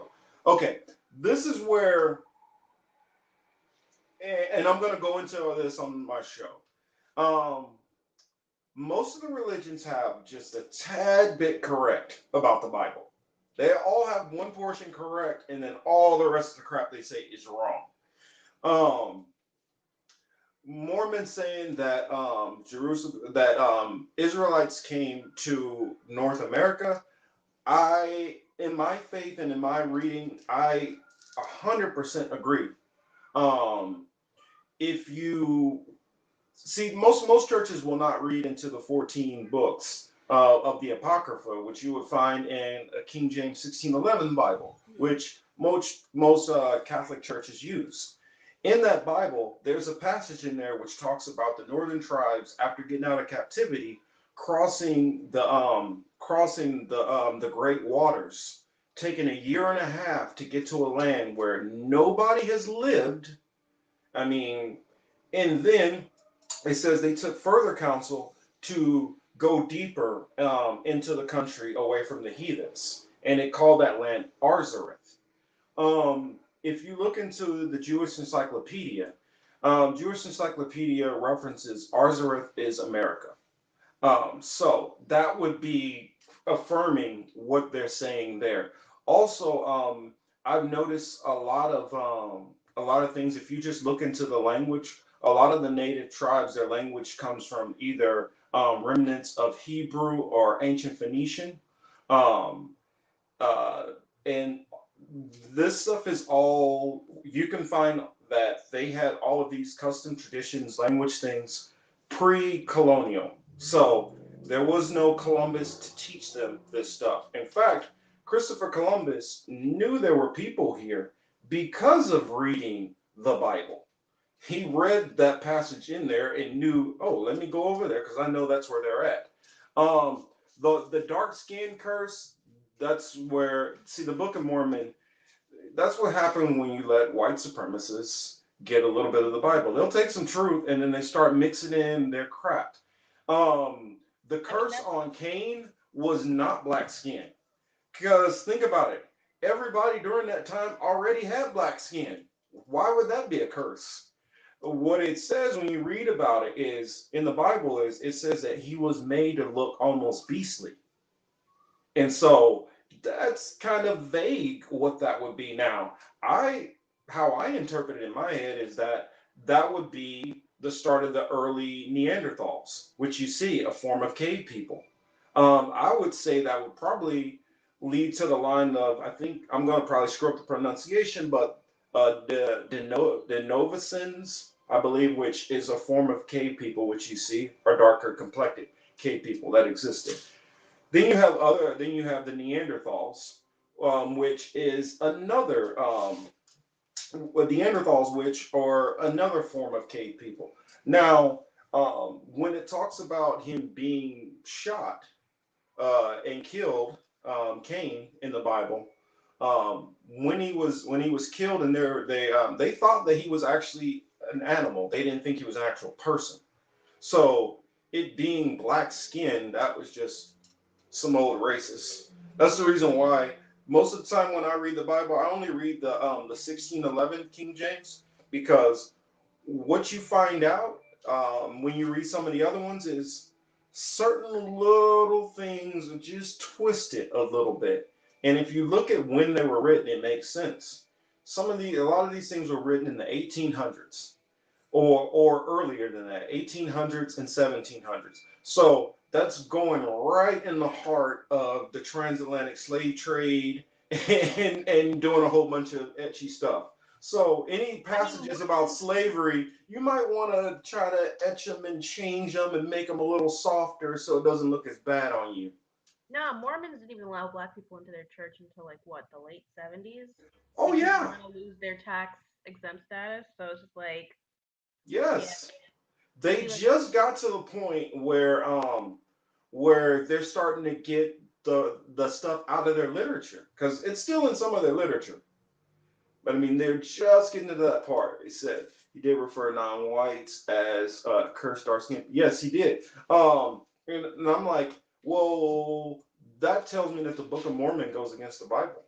Okay, this is where, and I'm going to go into all this on my show. Um, Most of the religions have just a tad bit correct about the Bible. They all have one portion correct, and then all the rest of the crap they say is wrong. Um, Mormons saying that Jerusalem, that Israelites came to North America. In my faith and in my reading, I 100% agree. Um, if you see, most churches will not read into the 14 books of the Apocrypha, which you would find in a King James 1611 Bible, which most Catholic churches use. In that Bible, there's a passage in there which talks about the northern tribes after getting out of captivity crossing the great waters, taking a year and a half to get to a land where nobody has lived. I mean, and then it says they took further counsel to go deeper into the country away from the heathens, and it called that land Arzareth. If you look into the Jewish Encyclopedia references Arzareth is America. So that would be affirming what they're saying there. Also, I've noticed a lot of things. If you just look into the language, a lot of the native tribes, their language comes from either remnants of Hebrew or ancient Phoenician. Um, uh, and this stuff is all you can find that they had all of these custom traditions, language things pre-colonial. So there was no Columbus to teach them this stuff. In fact, Christopher Columbus knew there were people here because of reading the Bible. He read that passage in there and knew, oh, let me go over there because I know that's where they're at. Um, the dark skin curse, that's where, see, the Book of Mormon, that's what happened when you let white supremacists get a little bit of the Bible. They'll take some truth and then they start mixing in their crap. The I mean, curse that's on Cain was not black skin. Because think about it, everybody during that time already had black skin. Why would that be a curse? What it says when you read about it is in the Bible is it says that he was made to look almost beastly. And so that's kind of vague what that would be. Now, I how I interpret it in my head is that that would be the start of the early Neanderthals, which you see a form of cave people. I would say that would probably lead to the line of I think I'm going to probably screw up the pronunciation, but the Novicens, I believe, which is a form of cave people, which you see are darker complected cave people that existed. Then you have the Neanderthals, which is another Neanderthals, which are another form of cave people. Now, when it talks about him being shot and killed, Cain in the Bible, when he was killed, and they thought that he was actually an animal. They didn't think he was an actual person. So it being black skin, that was just some old racist. That's the reason why most of the time when I read the Bible, I only read the 1611 King James because what you find out when you read some of the other ones is certain little things are just twisted a little bit. And if you look at when they were written, it makes sense. A lot of these things were written in the 1800s or earlier than that, 1800s and 1700s. So that's going right in the heart of the transatlantic slave trade and doing a whole bunch of etchy stuff. So any I mean, passages about Mormons. slavery, you might want to try to etch them and change them and make them a little softer so it doesn't look as bad on you. No, Mormons didn't even allow black people into their church until like what, the late 70s, Oh because they yeah, want to lose their tax exempt status. So it's just like, yeah, yes. I They feel like just got to the point where they're starting to get the stuff out of their literature because it's still in some of their literature. But I mean, they're just getting to that part. They said he did refer non-whites as cursed dark skin. Yes, he did. And I'm like, well, that tells me that the Book of Mormon goes against the Bible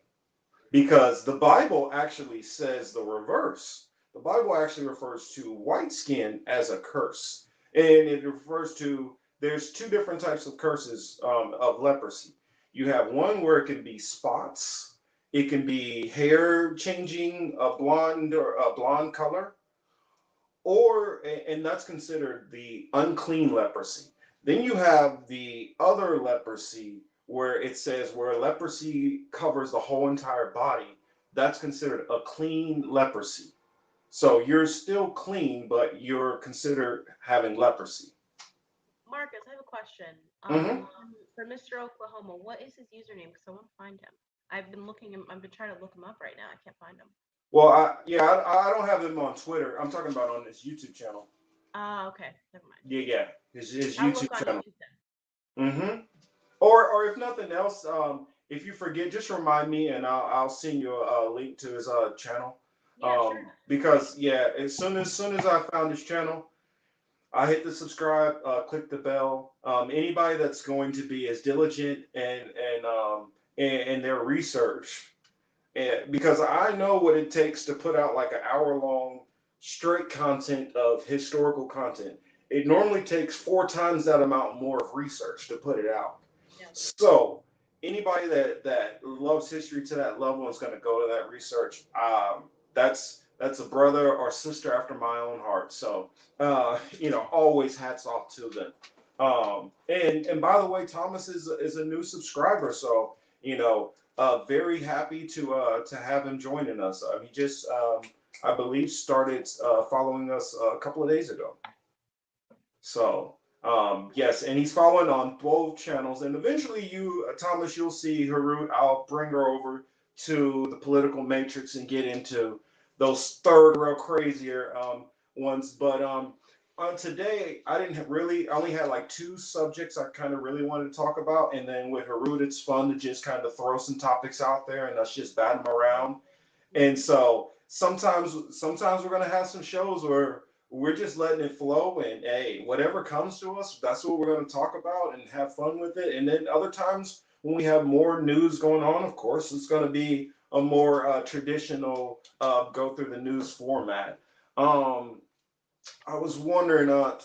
because the Bible actually says the reverse. The Bible actually refers to white skin as a curse, and it refers to there's two different types of curses of leprosy. You have one where it can be spots, it can be hair changing a blonde or a blonde color, or and that's considered the unclean leprosy. Then you have the other leprosy where it says where leprosy covers the whole entire body. That's considered a clean leprosy. So you're still clean, but you're considered having leprosy. Marcus, I have a question. Hmm. For Mr. Oklahoma, what is his username? Because I want to find him. I've been looking him. I've been trying to look him up right now. I can't find him. Well, I don't have him on Twitter. I'm talking about on this YouTube channel. Ah, okay. Never mind. Yeah, his I'll look YouTube on channel. YouTube then. Hmm. Or if nothing else, if you forget, just remind me, and I'll send you a link to his channel. Yeah, sure. Because yeah, as soon as I found his channel, I hit the subscribe, click the bell. Anybody that's going to be as diligent and their research, and because I know what it takes to put out like an hour long straight content of historical content. It normally takes four times that amount more of research to put it out. Yeah. So anybody that loves history to that level is going to go to that research. That's a brother or sister after my own heart. So always hats off to them. And by the way, Thomas is a new subscriber. So very happy to have him joining us. He just I believe started following us a couple of days ago. So yes, and he's following on both channels. And eventually, Thomas, you'll see Harut. I'll bring her over to the political matrix and get into those third rail crazier ones. But today, I didn't really. I only had like two subjects I kind of really wanted to talk about. And then with Harut, it's fun to just kind of throw some topics out there and us just bat them around. And Mm-hmm. so sometimes we're gonna have some shows where we're just letting it flow, and hey, whatever comes to us, that's what we're gonna talk about and have fun with it. And then other times when we have more news going on, of course, it's gonna be a more traditional go through the news format. Um, I was wondering, I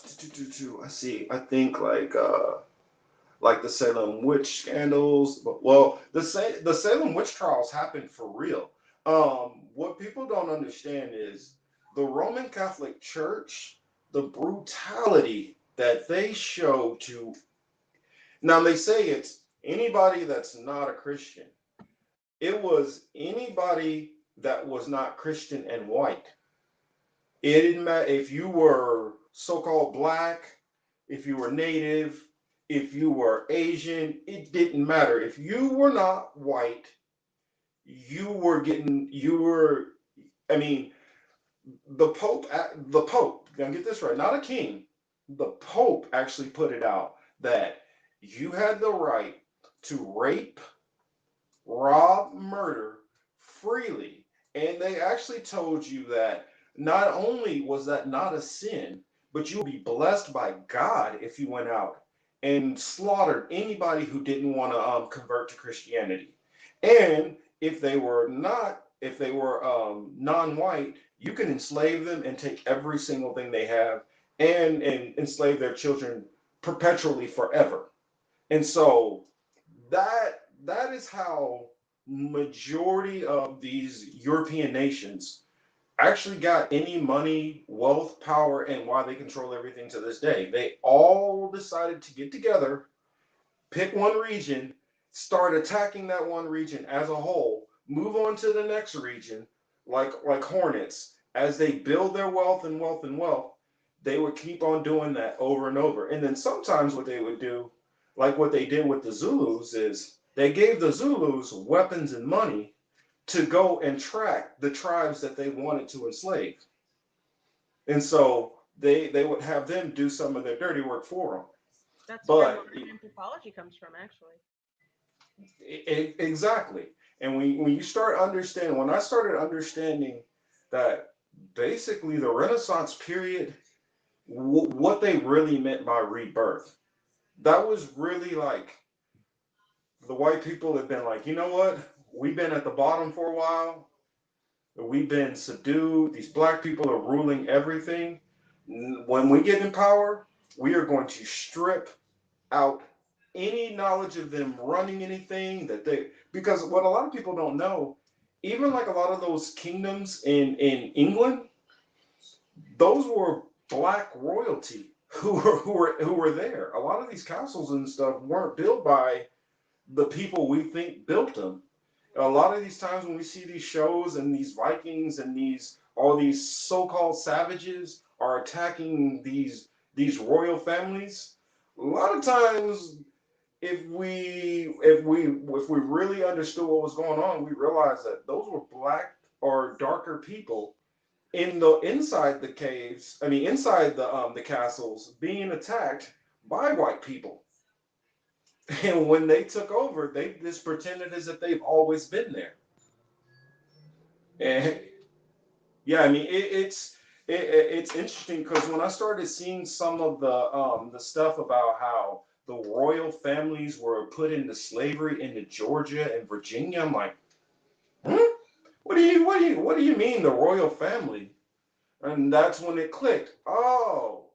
see, I think like the Salem witch scandals. But well, the Salem witch trials happened for real. What people don't understand is the Roman Catholic Church, the brutality that they show to. Now they say it's anybody that's not a Christian. It was anybody that was not Christian and white. It didn't matter if you were so-called black, if you were native, if you were Asian, it didn't matter. If you were not white, you were, I mean, the Pope, gonna get this right, not a king, the Pope actually put it out that you had the right to rape, rob, murder freely. And they actually told you that not only was that not a sin, but you would be blessed by God if you went out and slaughtered anybody who didn't want to convert to Christianity. And if they were non-white, you can enslave them and take every single thing they have and enslave their children perpetually forever. And so that is how majority of these European nations actually got any money, wealth, power, and why they control everything to this day. They all decided to get together, pick one region, start attacking that one region as a whole, move on to the next region, like hornets. As they build their wealth and wealth and wealth, they would keep on doing that over and over. And then sometimes what they would do, like what they did with the Zulus, is they gave the Zulus weapons and money to go and track the tribes that they wanted to enslave. And so they would have them do some of their dirty work for them. That's where But modern anthropology comes from, actually. exactly. And when you start understanding, when I started understanding that basically the Renaissance period, what they really meant by rebirth, that was really like the white people have been like, you know what? We've been at the bottom for a while. We've been subdued. These black people are ruling everything. When we get in power, we are going to strip out any knowledge of them running anything that they, because what a lot of people don't know, even like a lot of those kingdoms in England, those were black royalty who were there. A lot of these castles and stuff weren't built by the people we think built them. A lot of these times when we see these shows and these Vikings and these all these so-called savages are attacking these royal families, a lot of times if we really understood what was going on, we realized that those were black or darker people in the inside the caves. I mean, inside the castles, being attacked by white people. And when they took over, they just pretended as if they've always been there. And yeah, I mean, it's interesting because when I started seeing some of the stuff about how the royal families were put into slavery into Georgia and Virginia, I'm like, hmm? What do you mean the royal family? And that's when it clicked. Oh,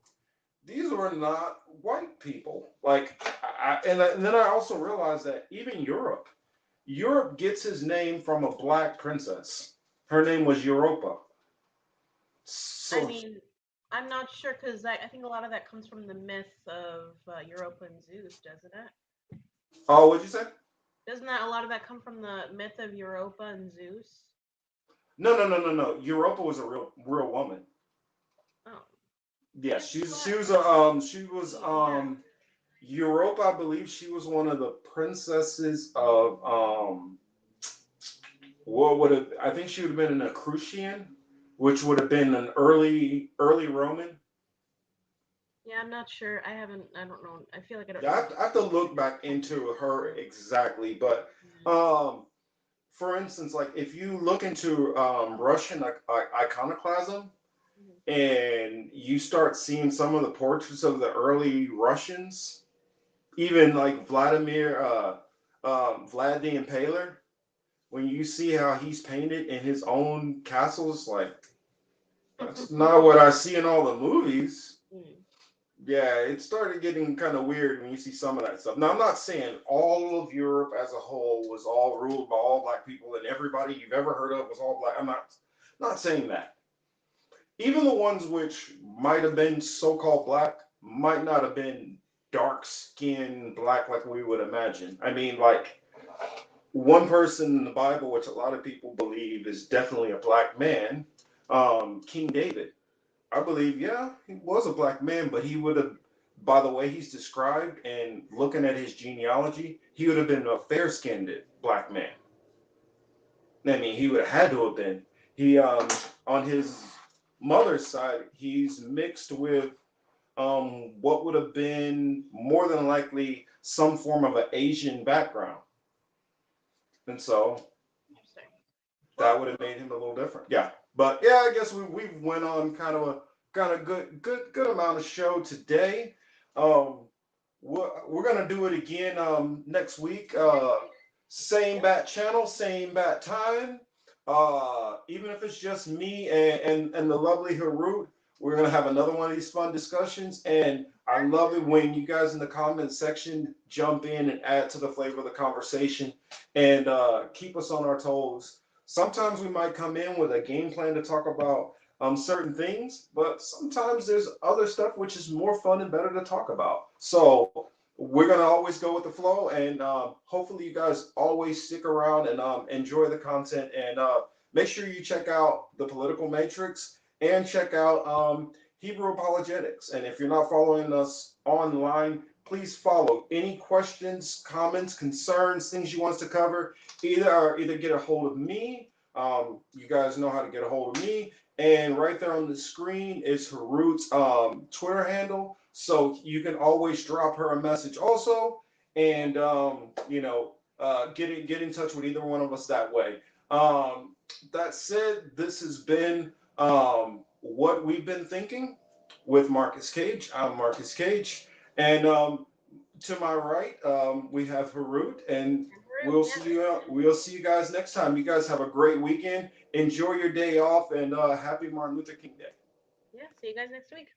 these were not white people. Like, and then I also realized that even Europe gets his name from a black princess. Her name was Europa. I So, mean, I'm not sure because I think a lot of that comes from the myth of Europa and Zeus, doesn't it? oh, what'd you say? Doesn't that a lot of that come from the myth of Europa and Zeus? No, no, no, no, no. Europa was a real woman. Oh, I Yes, guess she was yeah. Europa. I believe she was one of the princesses of what would have, I think she would have been an Etruscan, which would have been an early Roman. Yeah, I'm not sure. I don't know. I feel like I don't Yeah, know I have to much look back about into her Europe. exactly, but Mm. um, for instance, like if you look into Russian iconoclasm Mhm. and you start seeing some of the portraits of the early Russians, even like Vlad the Impaler, when you see how he's painted in his own castles, like that's not what I see in all the movies. Mm. Yeah, it started getting kind of weird when you see some of that stuff. Now, I'm not saying all of Europe as a whole was all ruled by all black people and everybody you've ever heard of was all black. I'm not saying that. Even the ones which might have been so-called black might not have been dark skinned black like we would imagine. I mean, like one person in the Bible, which a lot of people believe is definitely a black man, King David. I believe, yeah, he was a black man, but he would have, by the way he's described and looking at his genealogy, he would have been a fair skinned black man. I mean, he would have had to have been. He, on his mother's side, he's mixed with what would have been more than likely some form of an Asian background. And so Interesting. that Well, would have made him a little different. Yeah. But yeah, I guess we went on kind of good amount of show today. Um, we're gonna do it again next week. Same yep. bat channel, same bat time. Even if it's just me and the lovely Harut, we're gonna have another one of these fun discussions. And I Sure. love it when you guys in the comment section jump in and add to the flavor of the conversation and keep us on our toes. Sometimes we might come in with a game plan to talk about certain things, but sometimes there's other stuff which is more fun and better to talk about. So we're gonna always go with the flow, and hopefully you guys always stick around and enjoy the content. And make sure you check out the Political Matrix and check out Hebrew Apologetics. And if you're not following us online, please follow. Any questions, comments, concerns, things you want us to cover, either get a hold of me. You guys know how to get a hold of me. And right there on the screen is Harut's Twitter handle. So you can always drop her a message also. And, get in touch with either one of us that way. That said, this has been what we've been thinking with Marcus Cage. I'm Marcus Cage. And to my right, we have Harut, and Root, yeah. we'll see you guys next time. You guys have a great weekend. Enjoy your day off, and happy Martin Luther King Day. Yeah. See you guys next week.